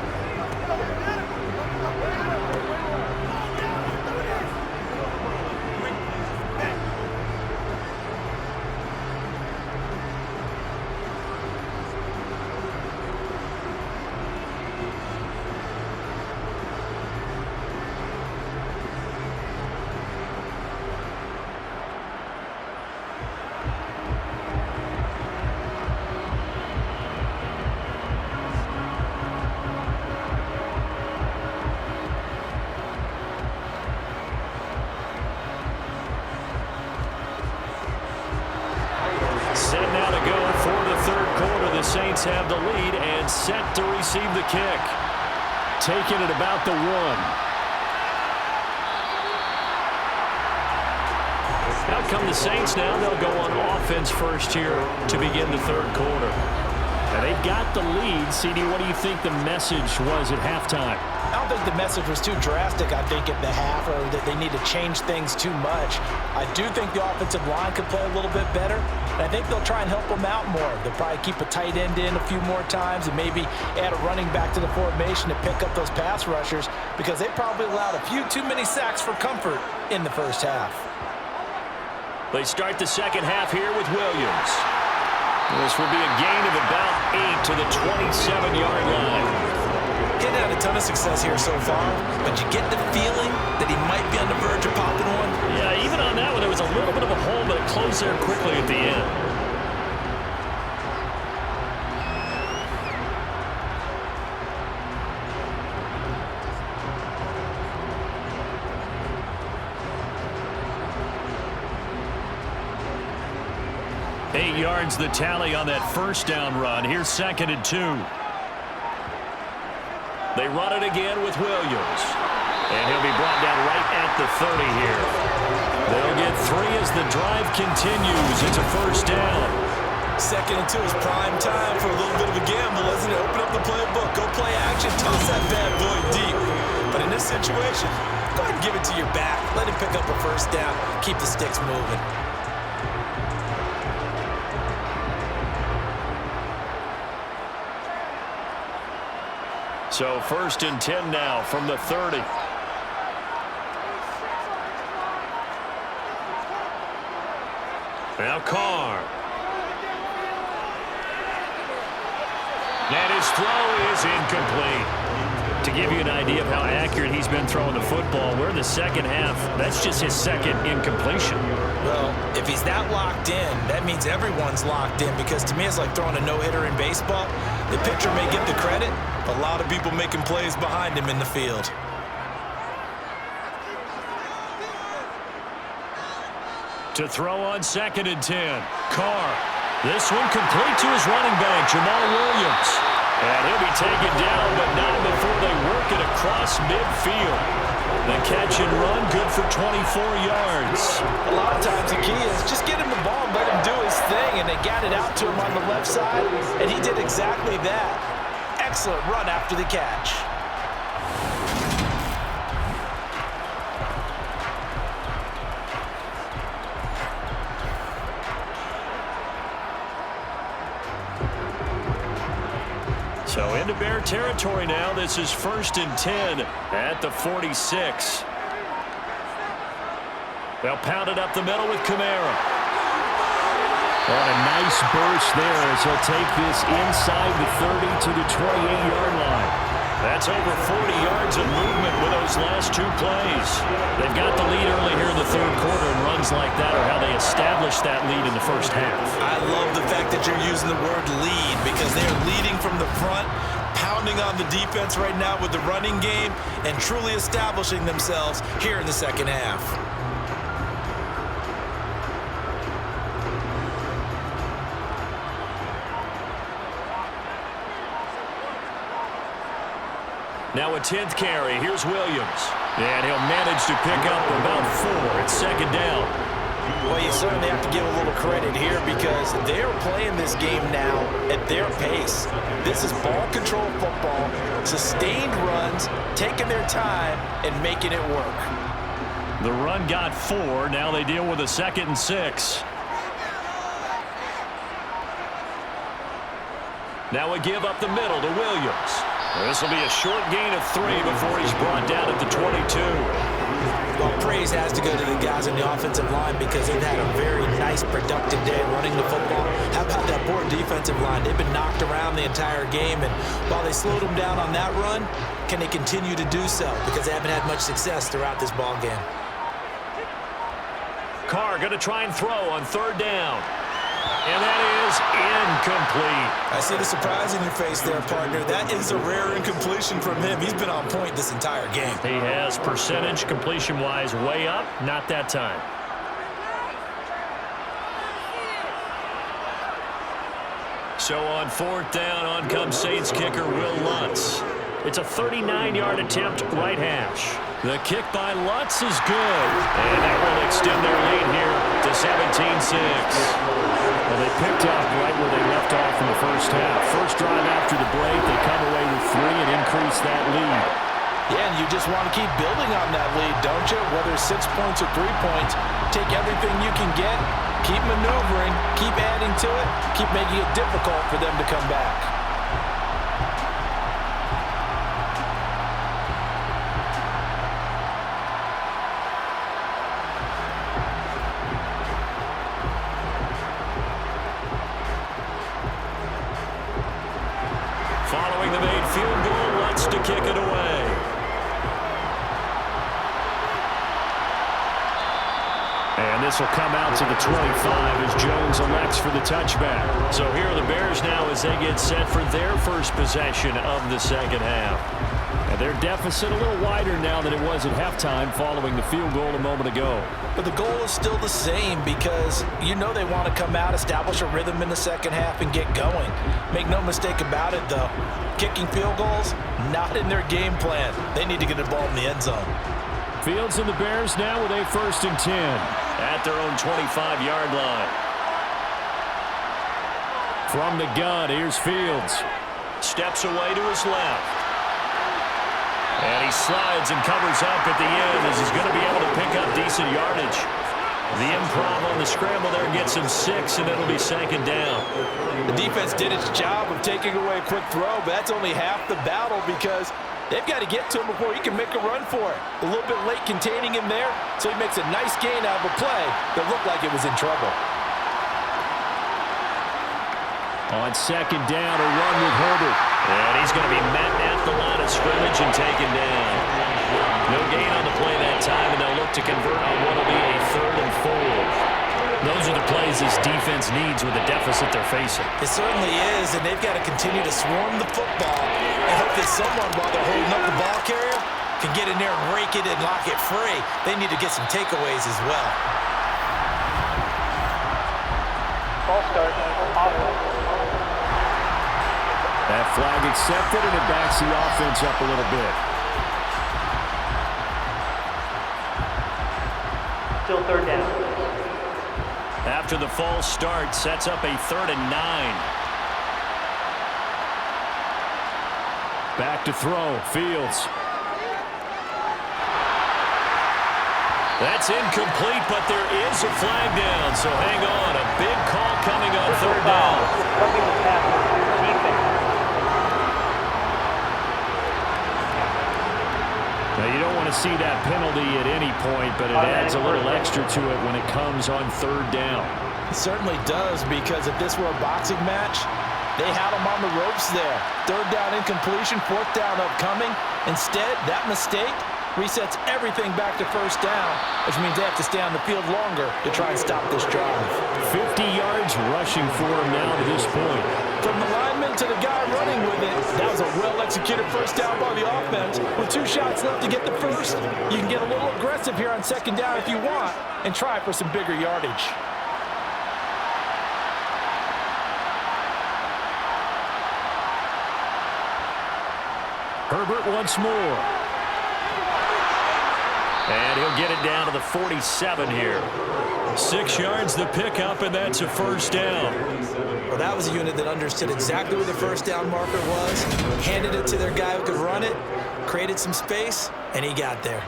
Set now to go for the third quarter. The Saints have the lead and set to receive the kick. Taking it about the 1. Out come the Saints now. They'll go on offense first here to begin the third quarter. And they've got the lead. CD, what do you think the message was at halftime? I don't think the message was too drastic, I think, at the half, or that they need to change things too much. I do think the offensive line could play a little bit better, and I think they'll try and help them out more. They'll probably keep a tight end in a few more times and maybe add a running back to the formation to pick up those pass rushers because they probably allowed a few too many sacks for comfort in the first half. They start the second half here with Williams. This will be a gain of about 8 to the 27-yard line. Getting had a ton of success here so far, but you get the feeling that he might be on the verge of popping one. Yeah, even on that one, there was a little bit of a hole, but it closed there quickly at the end. Eight yards the tally on that first down run. Here's 2nd and 2. They run it again with Williams. And he'll be brought down right at the 30 here. They'll get 3 as the drive continues. It's a first down. 2nd and 2 is prime time for a little bit of a gamble, isn't it? Open up the playbook, go play action, toss that bad boy deep. But in this situation, go ahead and give it to your back. Let him pick up a first down. Keep the sticks moving. So 1st and 10 now from the 30. Now Carr. And his throw is incomplete. To give you an idea of how accurate he's been throwing the football, we're in the second half. That's just his 2nd incompletion. Well, if he's that locked in, that means everyone's locked in because to me it's like throwing a no-hitter in baseball. The pitcher may get the credit, but a lot of people making plays behind him in the field. To throw on 2nd and 10. Carr. This one complete to his running back, Jamal Williams. And he'll be taken down, but not before they work it across midfield. The catch and run, good for 24 yards. A lot of times the key is just get him the ball and let him do his thing, and they got it out to him on the left side, and he did exactly that. Excellent run after the catch. So into Bear territory now. This is 1st and 10 at the 46. They'll pound it up the middle with Kamara. And a nice burst there as he'll take this inside the 30 to the 28-yard line. That's over 40 yards of movement with those those last two plays. They've got the lead early here in the third quarter, and runs like that are how they established that lead in the first half. I love the fact that you're using the word lead because they're leading from the front, pounding on the defense right now with the running game, and truly establishing themselves here in the second half. Now a 10th carry. Here's Williams. And he'll manage to pick up about 4. It's second down. Well, you certainly have to give a little credit here because they're playing this game now at their pace. This is ball control football, sustained runs, taking their time, and making it work. The run got 4. Now they deal with a 2nd and 6. Now a give up the middle to Williams. This will be a short gain of 3 before he's brought down at the 22. Well, praise has to go to the guys on the offensive line because they've had a very nice, productive day running the football. How about that poor defensive line? They've been knocked around the entire game, and while they slowed them down on that run, can they continue to do so? Because they haven't had much success throughout this ball game. Carr going to try and throw on 3rd down. And that is incomplete. I see the surprise in your face there, partner. That is a rare incompletion from him. He's been on point this entire game. He has percentage completion-wise way up. Not that time. So on 4th down, on comes Saints kicker Will Lutz. It's a 39-yard attempt, right hash. The kick by Lutz is good. And that will extend their lead here to 17-6. Well, they picked up right where they left off in the first half. First drive after the break, they come away with 3 and increase that lead. Yeah, and you just want to keep building on that lead, don't you? Whether it's 6 points or 3 points, take everything you can get, keep maneuvering, keep adding to it, keep making it difficult for them to come back. Following the made field goal, Lutz to kick it away. And this will come out to the 25 as Jones elects for the touchback. So here are the Bears now as they get set for their first possession of the second half. And their deficit a little wider now than it was at halftime following the field goal a moment ago. But the goal is still the same because you know they want to come out, establish a rhythm in the second half, and get going. Make no mistake about it, though. Kicking field goals, not in their game plan. They need to get the ball in the end zone. Fields and the Bears now with a 1st and 10 at their own 25-yard line. From the gun, here's Fields. Steps away to his left. And he slides and covers up at the end as he's going to be able to pick up decent yardage. The improv on the scramble there gets him 6, and it'll be 2nd down. The defense did its job of taking away a quick throw, but that's only half the battle because they've got to get to him before he can make a run for it. A little bit late containing him there, so he makes a nice gain out of a play that looked like it was in trouble. On 2nd down, a run with Herbert. And he's going to be met at the line of scrimmage and taken down. No gain on the play that time, and they'll look to convert on what will be a 3rd and 4. Those are the plays this defense needs with the deficit they're facing. It certainly is, and they've got to continue to swarm the football and hope that someone, while they're holding up the ball carrier, can get in there and rake it and lock it free. They need to get some takeaways as well. Ball start. That flag accepted, and it backs the offense up a little bit. Still 3rd down. After the false start, sets up a 3rd and 9. Back to throw, Fields. That's incomplete, but there is a flag down, so hang on. A big call coming on 3rd down. Roughing the passer. Defense. Now, you don't want to see that penalty at any point, but it adds a little extra to it when it comes on 3rd down. It certainly does, because if this were a boxing match, they had him on the ropes there. 3rd down incompletion, 4th down upcoming. Instead, that mistake resets everything back to first down, which means they have to stay on the field longer to try and stop this drive. 50 yards rushing for him now to this point. From the lineman to the guy running with it, that was a well-executed first down by the offense. With 2 shots left to get the first, you can get a little aggressive here on second down if you want and try for some bigger yardage. Herbert once more. And he'll get it down to the 47 here. 6 yards the pickup, and that's a first down. Well, that was a unit that understood exactly where the first down marker was, handed it to their guy who could run it, created some space, and he got there.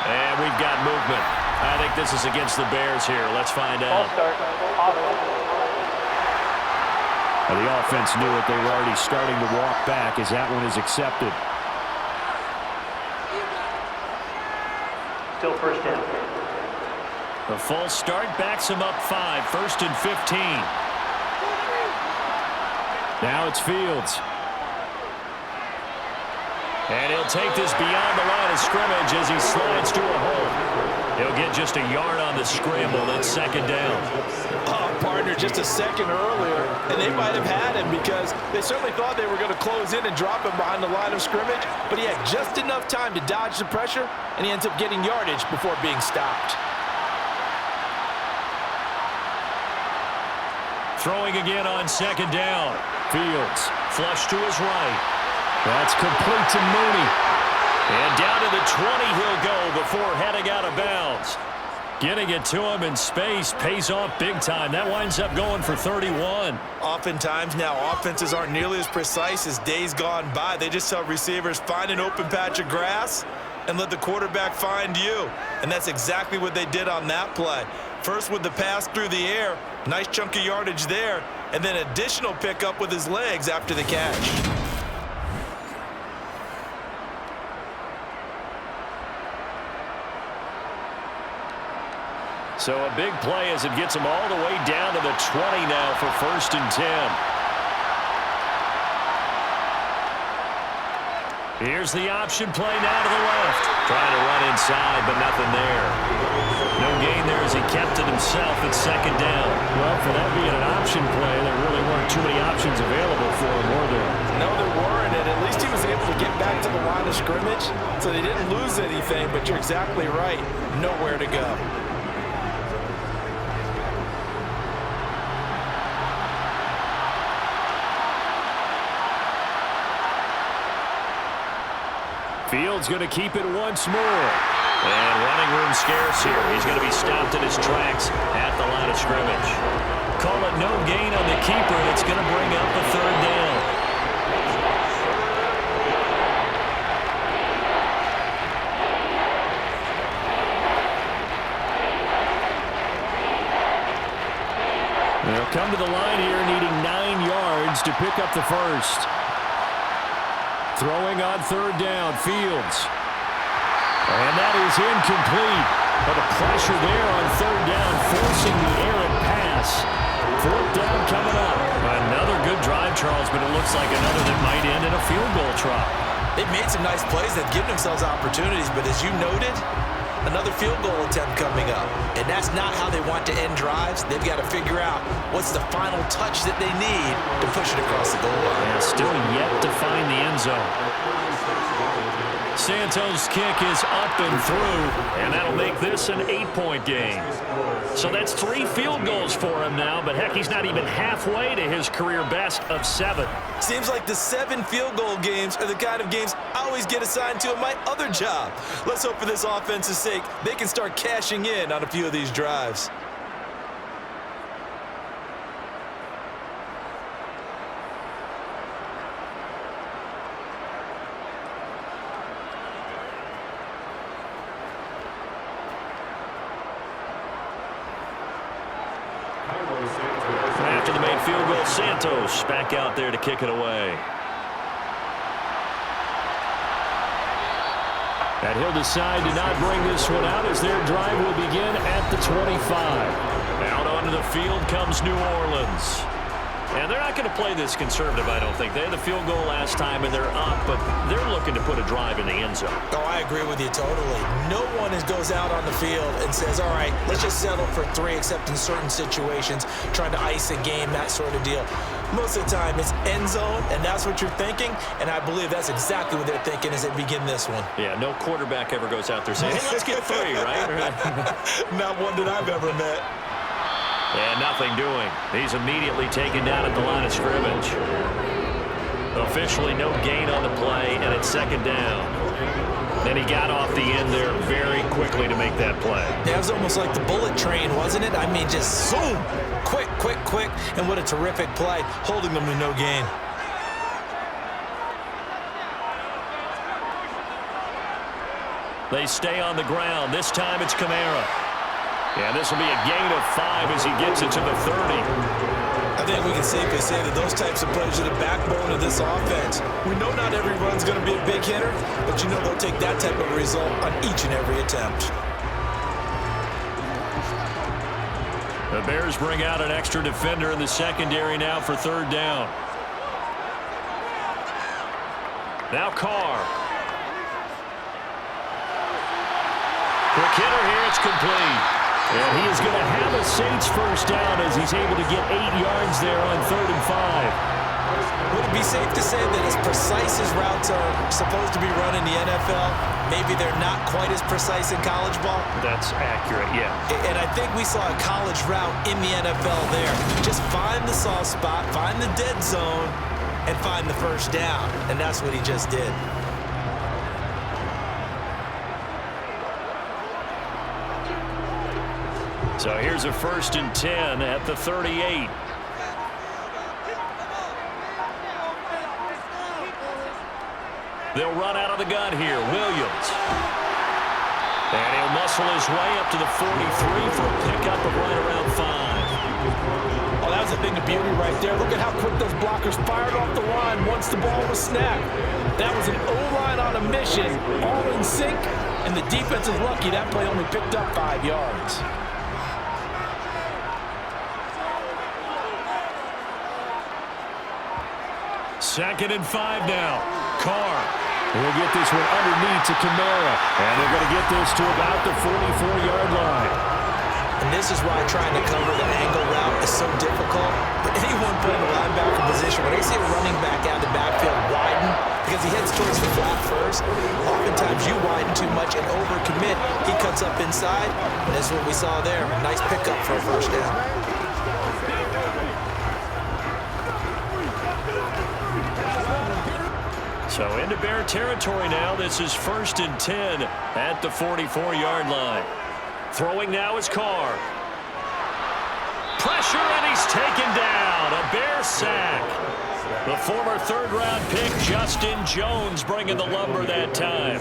And we've got movement. I think this is against the Bears here. Let's find out. Ball start. Offense. The offense knew it. They were already starting to walk back as that one is accepted. Still first down. The false start backs him up 5. 1st and 15. Now it's Fields. And he'll take this beyond the line of scrimmage as he slides to a hole. He'll get just a yard on the scramble. That's second down. Oh, partner, just a second earlier, and they might have had him because they certainly thought they were going to close in and drop him behind the line of scrimmage, but he had just enough time to dodge the pressure, and he ends up getting yardage before being stopped. Throwing again on second down. Fields, flush to his right. That's complete to Mooney. And down to the 20 he'll go before heading out of bounds. Getting it to him in space pays off big time. That winds up going for 31. Oftentimes now offenses aren't nearly as precise as days gone by. They just tell receivers, find an open patch of grass and let the quarterback find you. And that's exactly what they did on that play. First with the pass through the air, nice chunk of yardage there, and then additional pickup with his legs after the catch. So a big play as it gets him all the way down to the 20 now for 1st and 10. Here's the option play now to the left. Trying to run inside, but nothing there. No gain there as he kept it himself at second down. Well, for that being an option play, there really weren't too many options available for him, were there? No, there weren't, and at least he was able to get back to the line of scrimmage, so they didn't lose anything, but you're exactly right. Nowhere to go. Fields going to keep it once more. And running room scarce here. He's going to be stopped in his tracks at the line of scrimmage. Call it no gain on the keeper, and it's going to bring up a 3rd down. They'll come to the line here needing 9 yards to pick up the first. Throwing on 3rd down, Fields. And that is incomplete. But the pressure there on 3rd down, forcing the errant pass. 4th down coming up. Another good drive, Charles, but it looks like another that might end in a field goal try. They've made some nice plays. They've given themselves opportunities, but as you noted, another field goal attempt coming up. And that's not how they want to end drives. They've got to figure out what's the final touch that they need to push it across the goal line. And still yet to find the end zone. Santos' kick is up and through, and that'll make this an 8-point game. So that's 3 field goals for him now, but heck, he's not even halfway to his career best of 7. Seems like the 7 field goal games are the kind of games I always get assigned to in my other job. Let's hope for this offense's sake they can start cashing in on a few of these drives. After the made field goal, Santos back out there to kick it away. And he'll decide to not bring this one out as their drive will begin at the 25. Out onto the field comes New Orleans. And they're not going to play this conservative, I don't think. They had the field goal last time, and they're up, but they're looking to put a drive in the end zone. Oh, I agree with you totally. No one goes out on the field and says, all right, let's just settle for 3, except in certain situations, trying to ice a game, that sort of deal. Most of the time, it's end zone, and that's what you're thinking, and I believe that's exactly what they're thinking as they begin this one. Yeah, no quarterback ever goes out there saying, hey, let's get 3, right? Not one that I've ever met. And nothing doing. He's immediately taken down at the line of scrimmage. Officially no gain on the play, and it's second down. Then he got off the end there very quickly to make that play. That was almost like the bullet train, wasn't it? I mean, just zoom, quick, quick, quick, and what a terrific play, holding them to no gain. They stay on the ground. This time it's Kamara. Yeah, this will be a gain of 5 as he gets it to the 30. I think we can safely say that those types of plays are the backbone of this offense. We know not every run's going to be a big hitter, but you know they'll take that type of result on each and every attempt. The Bears bring out an extra defender in the secondary now for third down. Now Carr. Quick hitter here, it's complete. And he is going to have a Saints first down as he's able to get 8 yards there on 3rd and 5. Would it be safe to say that as precise as routes are supposed to be run in the NFL, maybe they're not quite as precise in college ball? That's accurate, yeah. And I think we saw a college route in the NFL there. Just find the soft spot, find the dead zone, and find the first down. And that's what he just did. So here's a 1st and 10 at the 38. They'll run out of the gun here. Williams. And he'll muscle his way up to the 43 for a pickup of right around 5. Oh, that was a thing of beauty right there. Look at how quick those blockers fired off the line once the ball was snapped. That was an O-line on a mission, all in sync, and the defense is lucky that play only picked up 5 yards. Second and 5 now. Carr. We'll get this one underneath to Kamara. And they're going to get this to about the 44-yard line. And this is why trying to cover the angle route is so difficult. But anyone playing the linebacker position, when they see a running back out of the backfield widen, because he heads towards the flat first, oftentimes you widen too much and overcommit. He cuts up inside, and this is what we saw there. Nice pickup for a first down. So into Bear territory now. This is 1st and 10 at the 44-yard line. Throwing now is Carr. Pressure, and he's taken down. A Bear sack. The former 3rd-round pick, Justin Jones, bringing the lumber that time.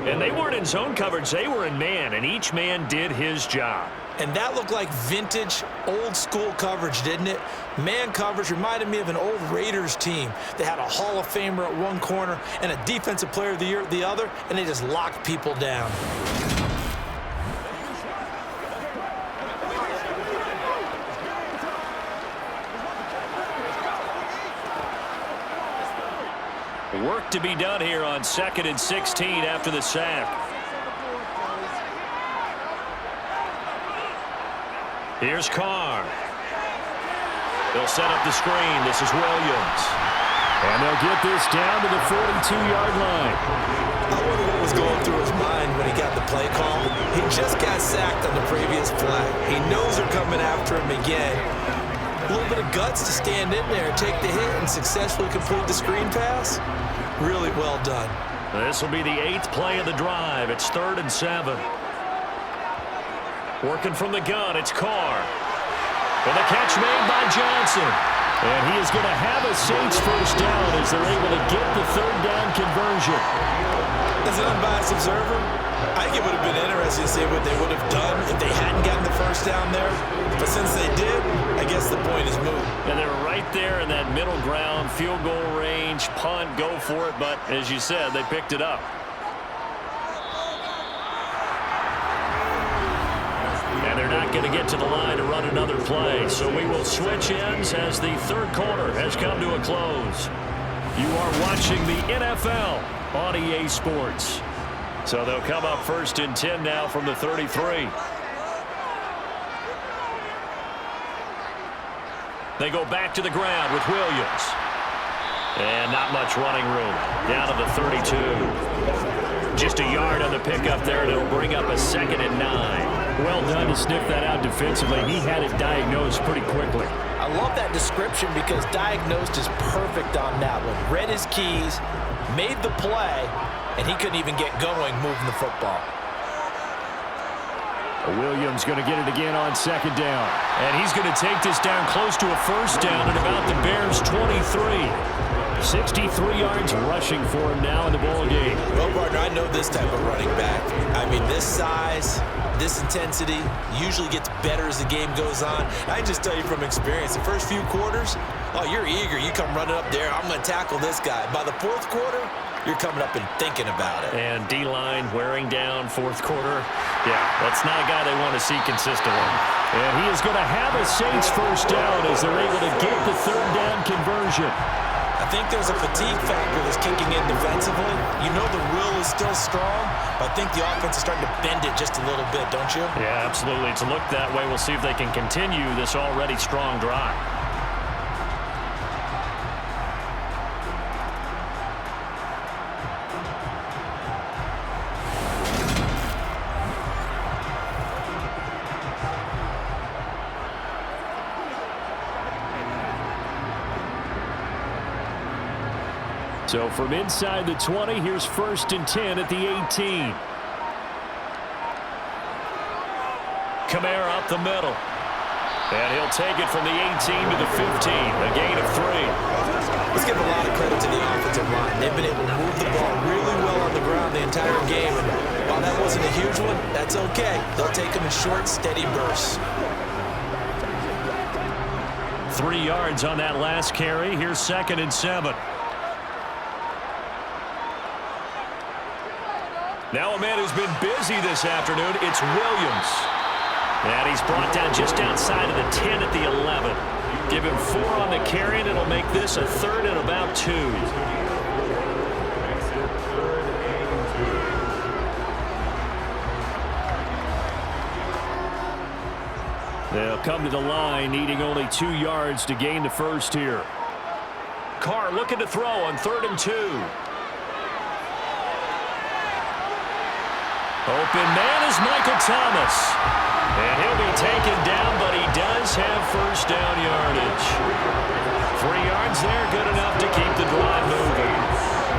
And they weren't in zone coverage. They were in man, and each man did his job. And that looked like vintage, old-school coverage, didn't it? Man coverage reminded me of an old Raiders team. They had a Hall of Famer at one corner and a Defensive Player of the Year at the other, and they just locked people down. Work to be done here on 2nd and 16 after the sack. Here's Carr. They'll set up the screen. This is Williams. And they'll get this down to the 42-yard line. I wonder what was going through his mind when he got the play call. He just got sacked on the previous play. He knows they're coming after him again. A little bit of guts to stand in there, take the hit, and successfully complete the screen pass. Really well done. This will be the 8th play of the drive. It's 3rd and 7. Working from the gun, it's Carr. And the catch made by Johnson. And he is going to have a Saints first down as they're able to get the 3rd down conversion. As an unbiased observer, I think it would have been interesting to see what they would have done if they hadn't gotten the first down there. But since they did, I guess the point is moot. And they're right there in that middle ground, field goal range, punt, go for it. But as you said, they picked it up. not going to get to the line to run another play. So we will switch ends as the third quarter has come to a close. You are watching the NFL on EA Sports. So they'll come up 1st and 10 now from the 33. They go back to the ground with Williams. And not much running room. Down to the 32. Just a yard on the pickup there, and it'll bring up a 2nd and 9. Well done to sniff that out defensively. He had it diagnosed pretty quickly. I love that description because diagnosed is perfect on that one. Read his keys, made the play, and he couldn't even get going moving the football. Williams going to get it again on 2nd down. And he's going to take this down close to a 1st down at about the Bears' 23. 63 yards rushing for him now in the ball game. Well, partner, I know this type of running back. I mean, this size, this intensity usually gets better as the game goes on. I just tell you from experience, the first few quarters, oh, you're eager. You come running up there, I'm going to tackle this guy. By the 4th quarter, you're coming up and thinking about it. And D-line wearing down 4th quarter. Yeah, that's not a guy they want to see consistently. And he is going to have a Saints 1st down as they're able to get the 3rd down conversion. I think there's a fatigue factor that's kicking in defensively. You know the will is still strong, but I think the offense is starting to bend it just a little bit, don't you? Yeah, absolutely. It's looked that way. We'll see if they can continue this already strong drive. So from inside the 20, here's 1st and 10 at the 18. Kamara up the middle. And he'll take it from the 18 to the 15. A gain of 3. Let's give a lot of credit to the offensive line. They've been able to move the ball really well on the ground the entire game. And while that wasn't a huge one, that's okay. They'll take them in short, steady bursts. 3 yards on that last carry. Here's 2nd and 7. Now a man who's been busy this afternoon, it's Williams. And he's brought down just outside of the 10 at the 11. Give him 4 on the carry, and it'll make this a 3rd and about 2. They'll come to the line, needing only 2 yards to gain the 1st here. Carr looking to throw on 3rd and 2. Open man is Michael Thomas. And he'll be taken down, but he does have 1st down yardage. 3 yards there, good enough to keep the drive moving.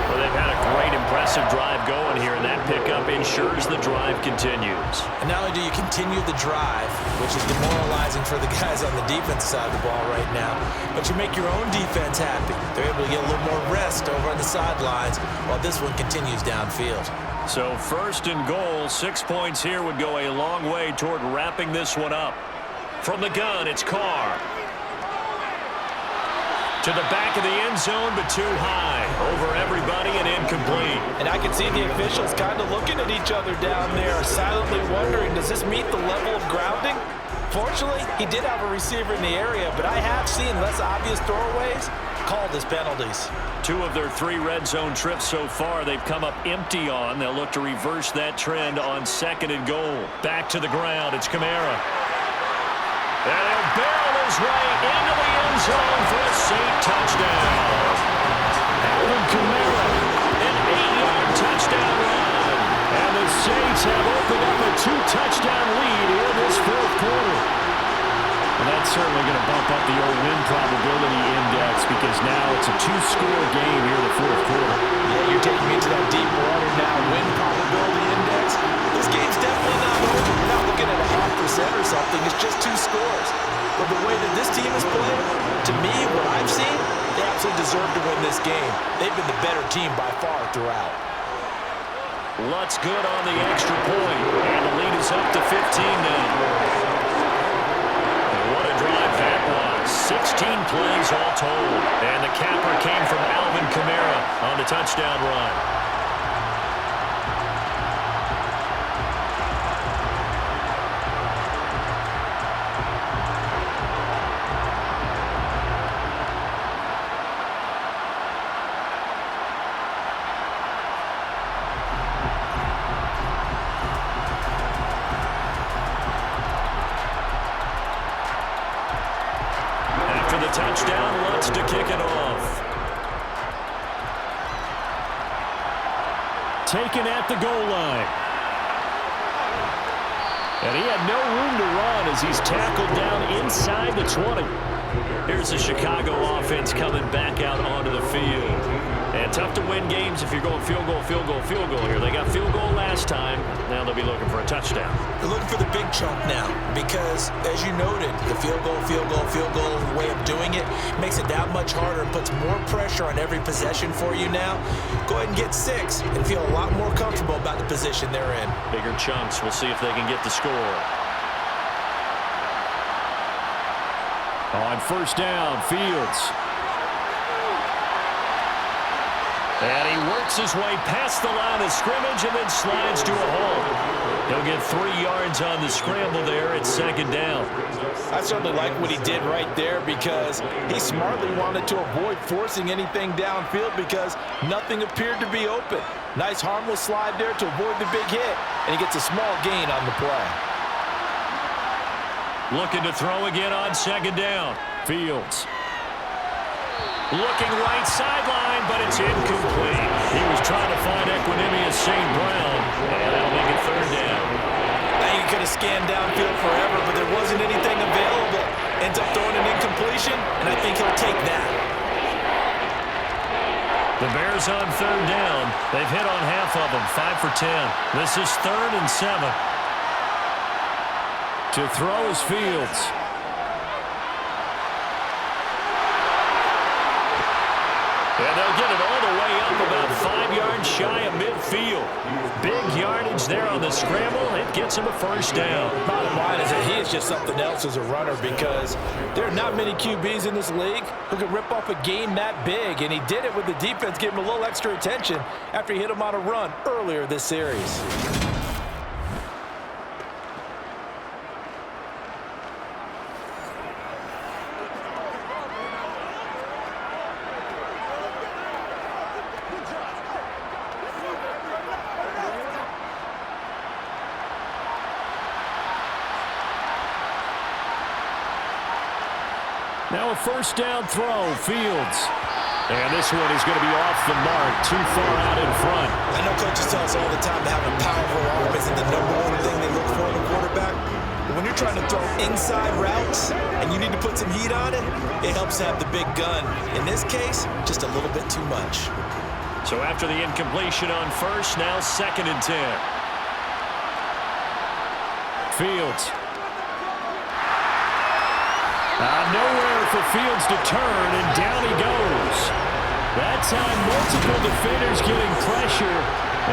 Well, they've had a great, impressive drive going here, and that pickup ensures the drive continues. And not only do you continue the drive, which is demoralizing for the guys on the defense side of the ball right now, but you make your own defense happy. They're able to get a little more rest over on the sidelines while this one continues downfield. So 1st and goal, 6 points here would go a long way toward wrapping this one up. From the gun, it's Carr. To the back of the end zone, but too high. Over everybody and incomplete. And I can see the officials kind of looking at each other down there, silently wondering, does this meet the level of grounding? Fortunately, he did have a receiver in the area, but I have seen less obvious throwaways called as penalties. 2 of their 3 red zone trips so far, they've come up empty on. They'll look to reverse that trend on 2nd and goal. Back to the ground, it's Kamara. And he'll barrel his way into the end zone for a Saint touchdown. Alvin Kamara, an 8-yard touchdown run. And the Saints have opened up a 2-touchdown lead in this 4th quarter. And that's certainly going to bump up the old win probability index because now it's a 2-score game here in the 4th quarter. Yeah, you're taking me to that deep water now. Win probability index. This game's definitely not over. You're not looking at a 0.5% or something. It's just 2 scores. But the way that this team is playing, to me, what I've seen, they absolutely deserve to win this game. They've been the better team by far throughout. Lutz good on the extra point. And the lead is up to 15 now. What a drive that was. 16 plays all told. And the capper came from Alvin Kamara on the touchdown run. touchdown, wants to kick it off. Taken at the goal line. And he had no room to run as he's tackled down inside the 20. Here's the Chicago offense coming back out onto the field. And tough to win games if you're going field goal, field goal, field goal here. They got field goal last time. Now they'll be looking for a touchdown. They're looking for the big chunk now because, as you noted, the field goal way of doing it makes it that much harder and puts more pressure on every possession for you now. Go ahead and get 6 and feel a lot more comfortable about the position they're in. Bigger chunks. We'll see if they can get the score. On first down, Fields. And he works his way past the line of scrimmage and then slides to a halt. He'll get 3 yards on the scramble there at second down. I certainly like what he did right there because he smartly wanted to avoid forcing anything downfield because nothing appeared to be open. Nice harmless slide there to avoid the big hit, and he gets a small gain on the play. Looking to throw again on second down. Fields. Looking right sideline, but it's incomplete. He was trying to find Equinemius St. Brown, and that'll make it third down. I think he could have scanned downfield forever, but there wasn't anything available. Ends up throwing an incompletion, and I think he'll take that. The Bears on third down. They've hit on half of them, 5 for 10. This is 3rd and 7. To throw is Fields. And they'll get it all the way up about 5 yards shy of midfield. Big yardage there on the scramble. It gets him a first down. Bottom line is that he is just something else as a runner because there are not many QBs in this league who can rip off a game that big, and he did it with the defense giving him a little extra attention after he hit him on a run earlier this series. Now a first down throw, Fields. And this one is going to be off the mark, too far out in front. I know coaches tell us all the time that having a powerful arm isn't the #1 thing they look for in a quarterback. But when you're trying to throw inside routes and you need to put some heat on it, it helps to have the big gun. In this case, just a little bit too much. So after the incompletion on first, now 2nd and 10. Fields. Nowhere for Fields to turn, and down he goes. That time, multiple defenders getting pressure,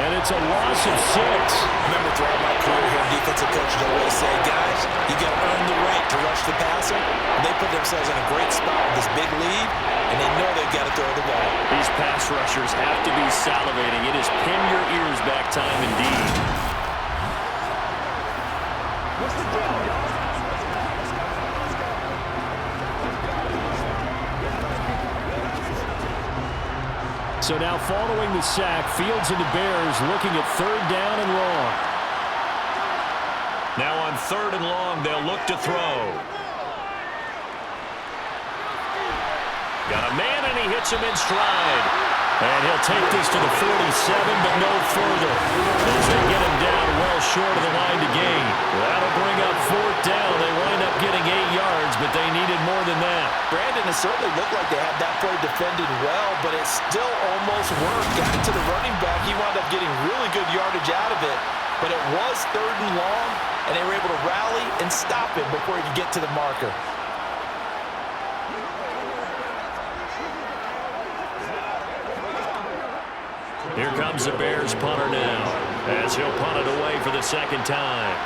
and it's a loss of 6. Remember, throughout my career here, defensive coaches always say, guys, you got to earn the right to rush the passer. And they put themselves in a great spot with this big lead, and they know they've got to throw the ball. These pass rushers have to be salivating. It is pin your ears back time indeed. What's the deal, y'all? So now following the sack, Fields and the Bears looking at 3rd down and long. Now on 3rd and long, they'll look to throw. Got a man, and he hits him in stride. And he'll take this to the 47, but no further, as they get him down well short of the line to gain. That'll bring up 4th down. They wind up getting 8 yards, but they needed more than that. Brandon, it certainly looked like they had that play defended well, but it still almost worked. Got it to the running back. He wound up getting really good yardage out of it, but it was 3rd and long, and they were able to rally and stop him before he could get to the marker. Here comes the Bears punter now, as he'll punt it away for the 2nd time.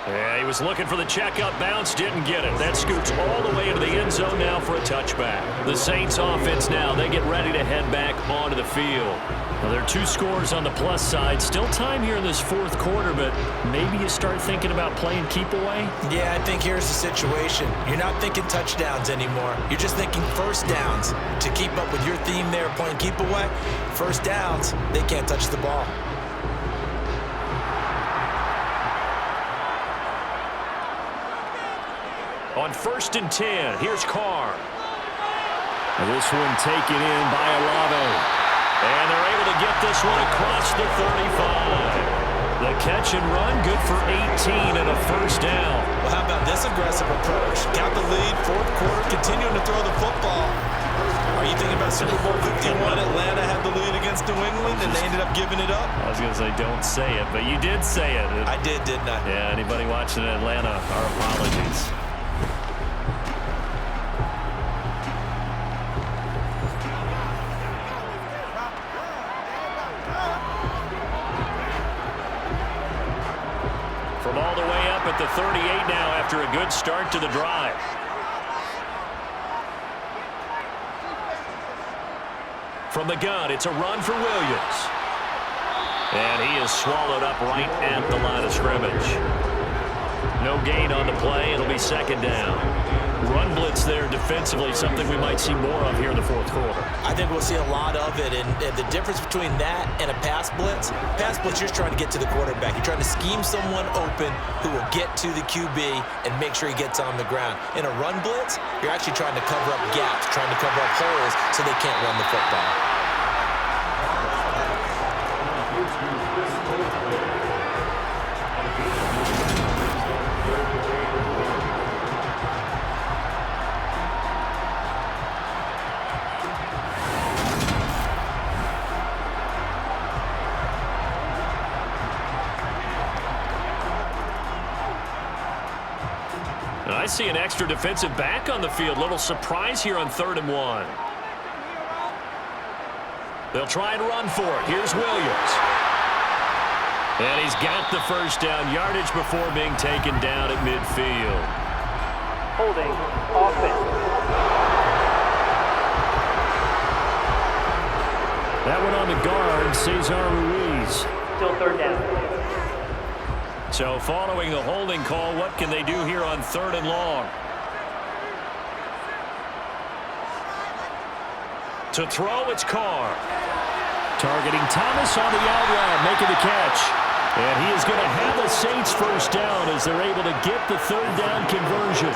Yeah, he was looking for the checkup bounce, didn't get it. That scoots all the way into the end zone now for a touchback. The Saints offense now, they get ready to head back onto the field. Well, there are 2 scores on the plus side. Still time here in this 4th quarter, but maybe you start thinking about playing keep away? Yeah, I think here's the situation. You're not thinking touchdowns anymore. You're just thinking first downs. To keep up with your theme there, playing keep away, first downs, they can't touch the ball. On 1st and 10, here's Carr. This one taken in by Olave. And they're able to get this one across the 35. The catch and run, good for 18 and a first down. Well, how about this aggressive approach? Got the lead, fourth quarter, continuing to throw the football. Are you thinking about Super Bowl 51? Atlanta had the lead against New England, and they ended up giving it up? I was going to say, don't say it, but you did say it. I did, didn't I? Yeah, anybody watching in Atlanta, our apologies. From all the way up at the 38 now after a good start to the drive. From the gun, it's a run for Williams. And he is swallowed up right at the line of scrimmage. No gain on the play. It'll be second down. Run blitz there defensively, something we might see more of here in the fourth quarter. I think we'll see a lot of it, and the difference between that and a pass blitz, you're trying to get to the quarterback. You're trying to scheme someone open who will get to the QB and make sure he gets on the ground. In a run blitz, you're actually trying to cover up gaps, trying to cover up holes so they can't run the football. I see an extra defensive back on the field. Little surprise here on 3rd and 1. They'll try and run for it. Here's Williams. And he's got the first down yardage before being taken down at midfield. Holding. Offense. That one on the guard, Cesar Ruiz. Still 3rd down. So following the holding call, what can they do here on 3rd and long? To throw, it's Carr. Targeting Thomas on the out route, making the catch. And he is going to have the Saints first down as they're able to get the 3rd down conversion.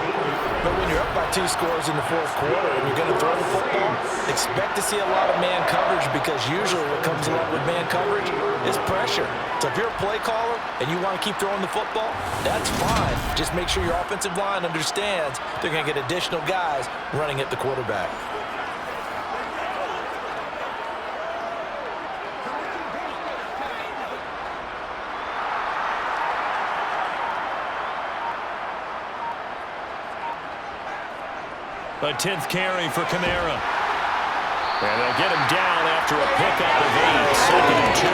But when you're up by 2 scores in the fourth quarter and you're going to throw the football, expect to see a lot of man coverage, because usually what comes along with man coverage is pressure. So if you're a play caller and you want to keep throwing the football, that's fine. Just make sure your offensive line understands they're going to get additional guys running at the quarterback. A 10th carry for Kamara. And they'll get him down after a pickup of 8, 2nd and 2.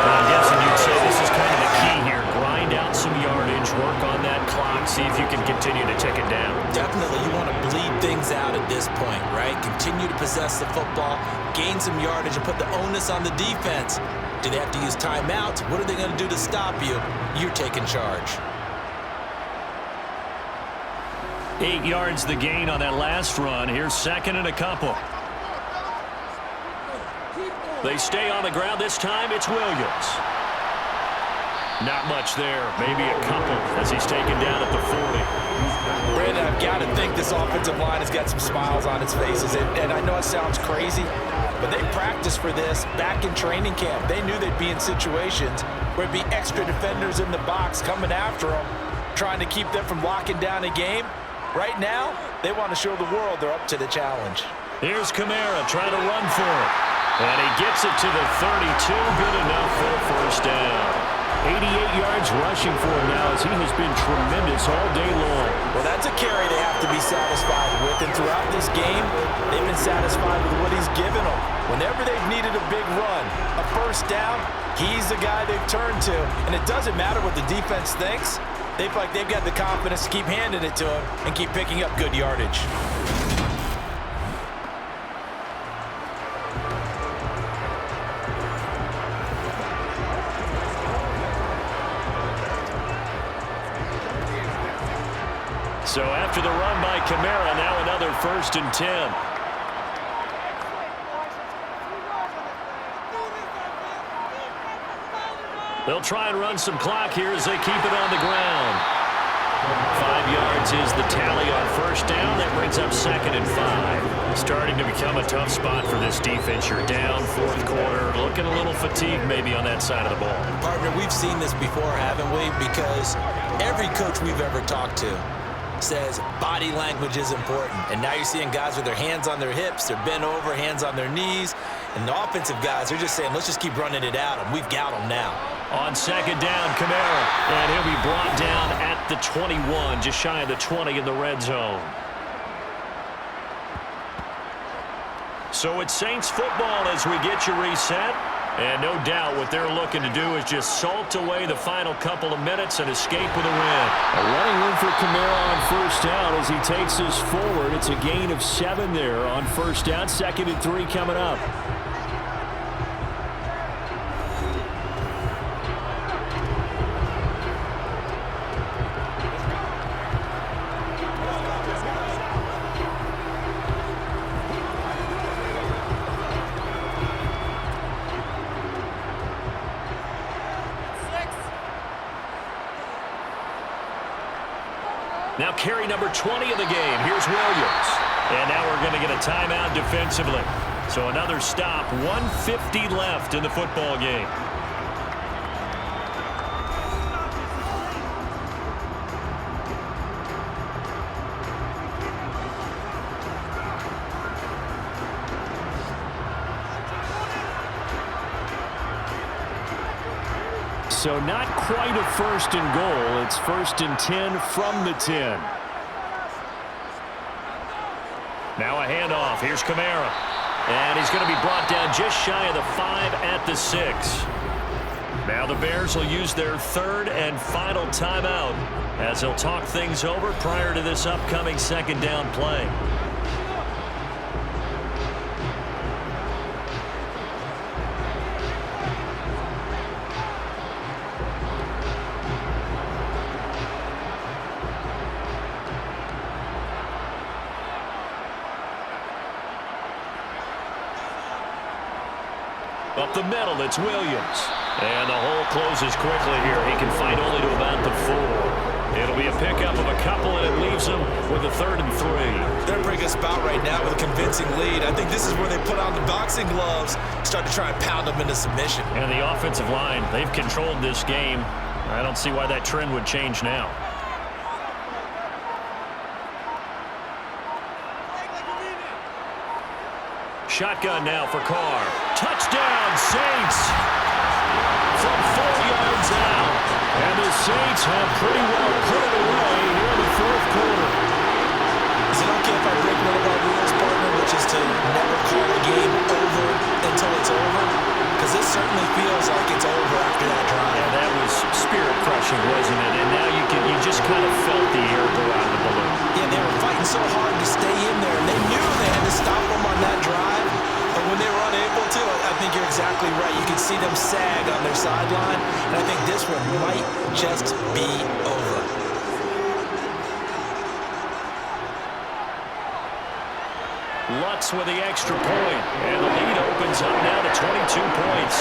I'm guessing you'd say this is kind of the key here. Grind out some yardage, work on that clock, see if you can continue to tick it down. Definitely, you want to bleed things out at this point, right? Continue to possess the football, gain some yardage, and put the onus on the defense. Do they have to use timeouts? What are they going to do to stop you? You're taking charge. 8 yards the gain on that last run. Here's 2nd and a couple. They stay on the ground. This time it's Williams. Not much there. Maybe a couple as he's taken down at the 40. Brandon, I've got to think this offensive line has got some smiles on its faces. And I know it sounds crazy, but they practiced for this back in training camp. They knew they'd be in situations where it'd be extra defenders in the box coming after them, trying to keep them from locking down a game. Right now, they want to show the world they're up to the challenge. Here's Kamara trying to run for it. And he gets it to the 32. Good enough for a first down. 88 yards rushing for him now as he has been tremendous all day long. Well, that's a carry they have to be satisfied with. And throughout this game, they've been satisfied with what he's given them. Whenever they've needed a big run, a first down, he's the guy they've turned to. And it doesn't matter what the defense thinks. They feel like they've got the confidence to keep handing it to him and keep picking up good yardage. So after the run by Kamara, now another 1st and 10. They'll try and run some clock here as they keep it on the ground. 5 yards is the tally on first down. That brings up 2nd and 5. Starting to become a tough spot for this defense. You're down, fourth quarter, looking a little fatigued maybe on that side of the ball. Partner, we've seen this before, haven't we? Because every coach we've ever talked to says body language is important. And now you're seeing guys with their hands on their hips, they're bent over, hands on their knees. And the offensive guys, they're just saying, let's just keep running it out, and we've got them now. On 2nd down, Kamara. And he'll be brought down at the 21, just shy of the 20 in the red zone. So it's Saints football as we get you reset. And no doubt what they're looking to do is just salt away the final couple of minutes and escape with a win. A running room for Kamara on first down as he takes us forward. It's a gain of 7 there on first down. 2nd and 3 coming up. Now carry number 20 of the game. Here's Williams. And now we're going to get a timeout defensively. So another stop. 1:50 left in the football game. So not quite a 1st and goal. It's 1st and 10 from the 10. Now a handoff. Here's Kamara. And he's going to be brought down just shy of the 5 at the 6. Now the Bears will use their 3rd and final timeout as they'll talk things over prior to this upcoming 2nd down play. Up the middle, it's Williams. And the hole closes quickly here. He can fight only to about the 4. It'll be a pickup of a couple, and it leaves him with a 3rd and 3. They're bringing a spout right now with a convincing lead. I think this is where they put on the boxing gloves, start to try and pound them into submission. And the offensive line, they've controlled this game. I don't see why that trend would change now. Shotgun now for Carr. Touchdown, Saints! From 4 yards out. And the Saints have pretty well put it away here in the 4th quarter. Is it okay if I break one of our rules, partner, which is to never call a game over until it's over? Because this certainly feels like it's over after that drive. Yeah, that was spirit-crushing, wasn't it? And now you just kind of felt the air go out of the balloon. Yeah, they were fighting so hard to stay in there, and they knew they had to stop them on that drive. But when they were unable to, I think you're exactly right. You can see them sag on their sideline, and I think this one might just be over. Lutz with the extra point, and the lead opens up now to 22 points.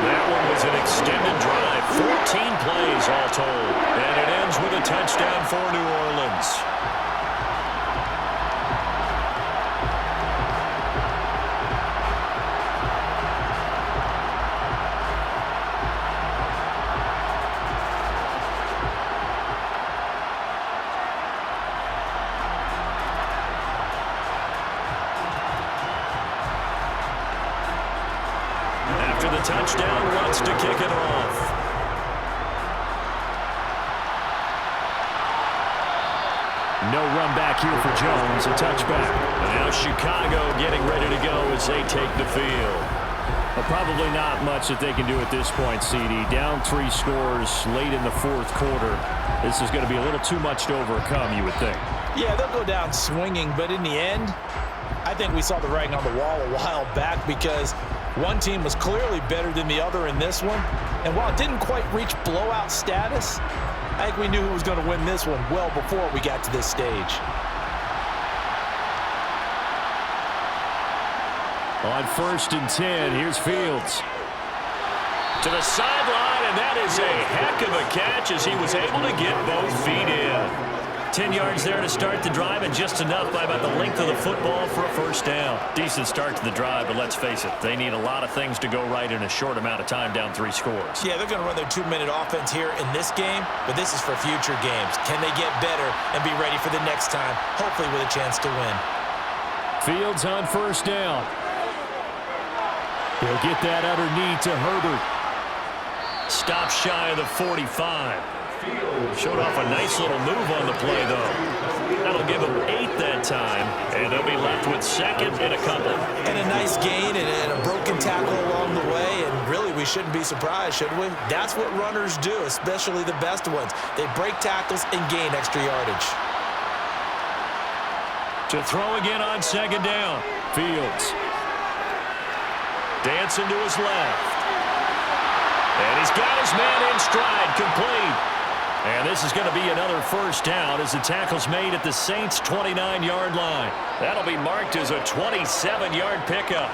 That one was an extended drive, 14 plays all told, and it ends with a touchdown for New Orleans. Touchdown, wants to kick it off. No run back here for Jones, a touchback. And now Chicago getting ready to go as they take the field. Well, probably not much that they can do at this point, CD. Down 3 scores late in the 4th quarter. This is going to be a little too much to overcome, you would think. Yeah, they'll go down swinging, but in the end, I think we saw the writing on the wall a while back because one team was clearly better than the other in this one. And while it didn't quite reach blowout status, I think we knew who was going to win this one well before we got to this stage. On 1st and 10, here's Fields. To the sideline, And that is a heck of a catch as he was able to get both feet in. 10 yards there to start the drive, and just enough by about the length of the football for a first down. Decent start to the drive, but let's face it, they need a lot of things to go right in a short amount of time, down 3 scores. Yeah, they're going to run their 2-minute offense here in this game, but this is for future games. Can they get better and be ready for the next time, hopefully with a chance to win? Fields on first down. He'll get that underneath to Herbert. Stop shy of the 45. Showed off a nice little move on the play, though. That'll give them 8 that time, and they'll be left with second and a couple. And a nice gain and a broken tackle along the way, and really we shouldn't be surprised, should we? That's what runners do, especially the best ones. They break tackles and gain extra yardage. To throw again on second down. Fields. Dancing to his left. And he's got his man in stride, complete. And this is going to be another first down as the tackle's made at the Saints' 29-yard line. That'll be marked as a 27-yard pickup.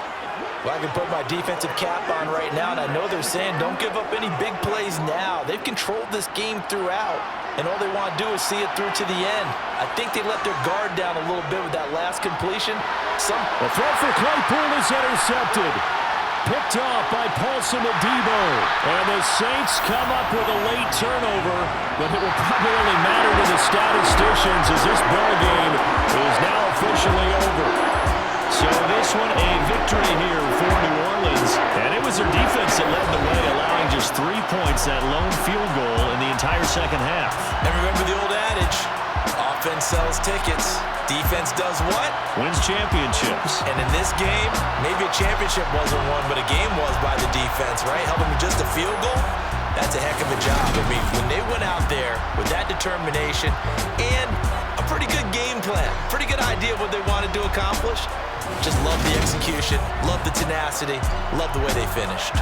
Well, I can put my defensive cap on right now, and I know they're saying don't give up any big plays now. They've controlled this game throughout, and all they want to do is see it through to the end. I think they let their guard down a little bit with that last completion. The throw for Claypool is intercepted. Picked off by Paulson Adebo. And the Saints come up with a late turnover, but it will probably only matter to the statisticians as this ball game is now officially over. So this one a victory here for New Orleans. And it was their defense that led the way, allowing just 3 points, that lone field goal in the entire second half. And remember the old adage, offense sells tickets. Defense does what? Wins championships. And in this game, maybe a championship wasn't won, but a game was by the defense, right? Helping with just a field goal, that's a heck of a job. I mean, when they went out there with that determination and a pretty good game plan, pretty good idea of what they wanted to accomplish, just love the execution, love the tenacity, love the way they finished.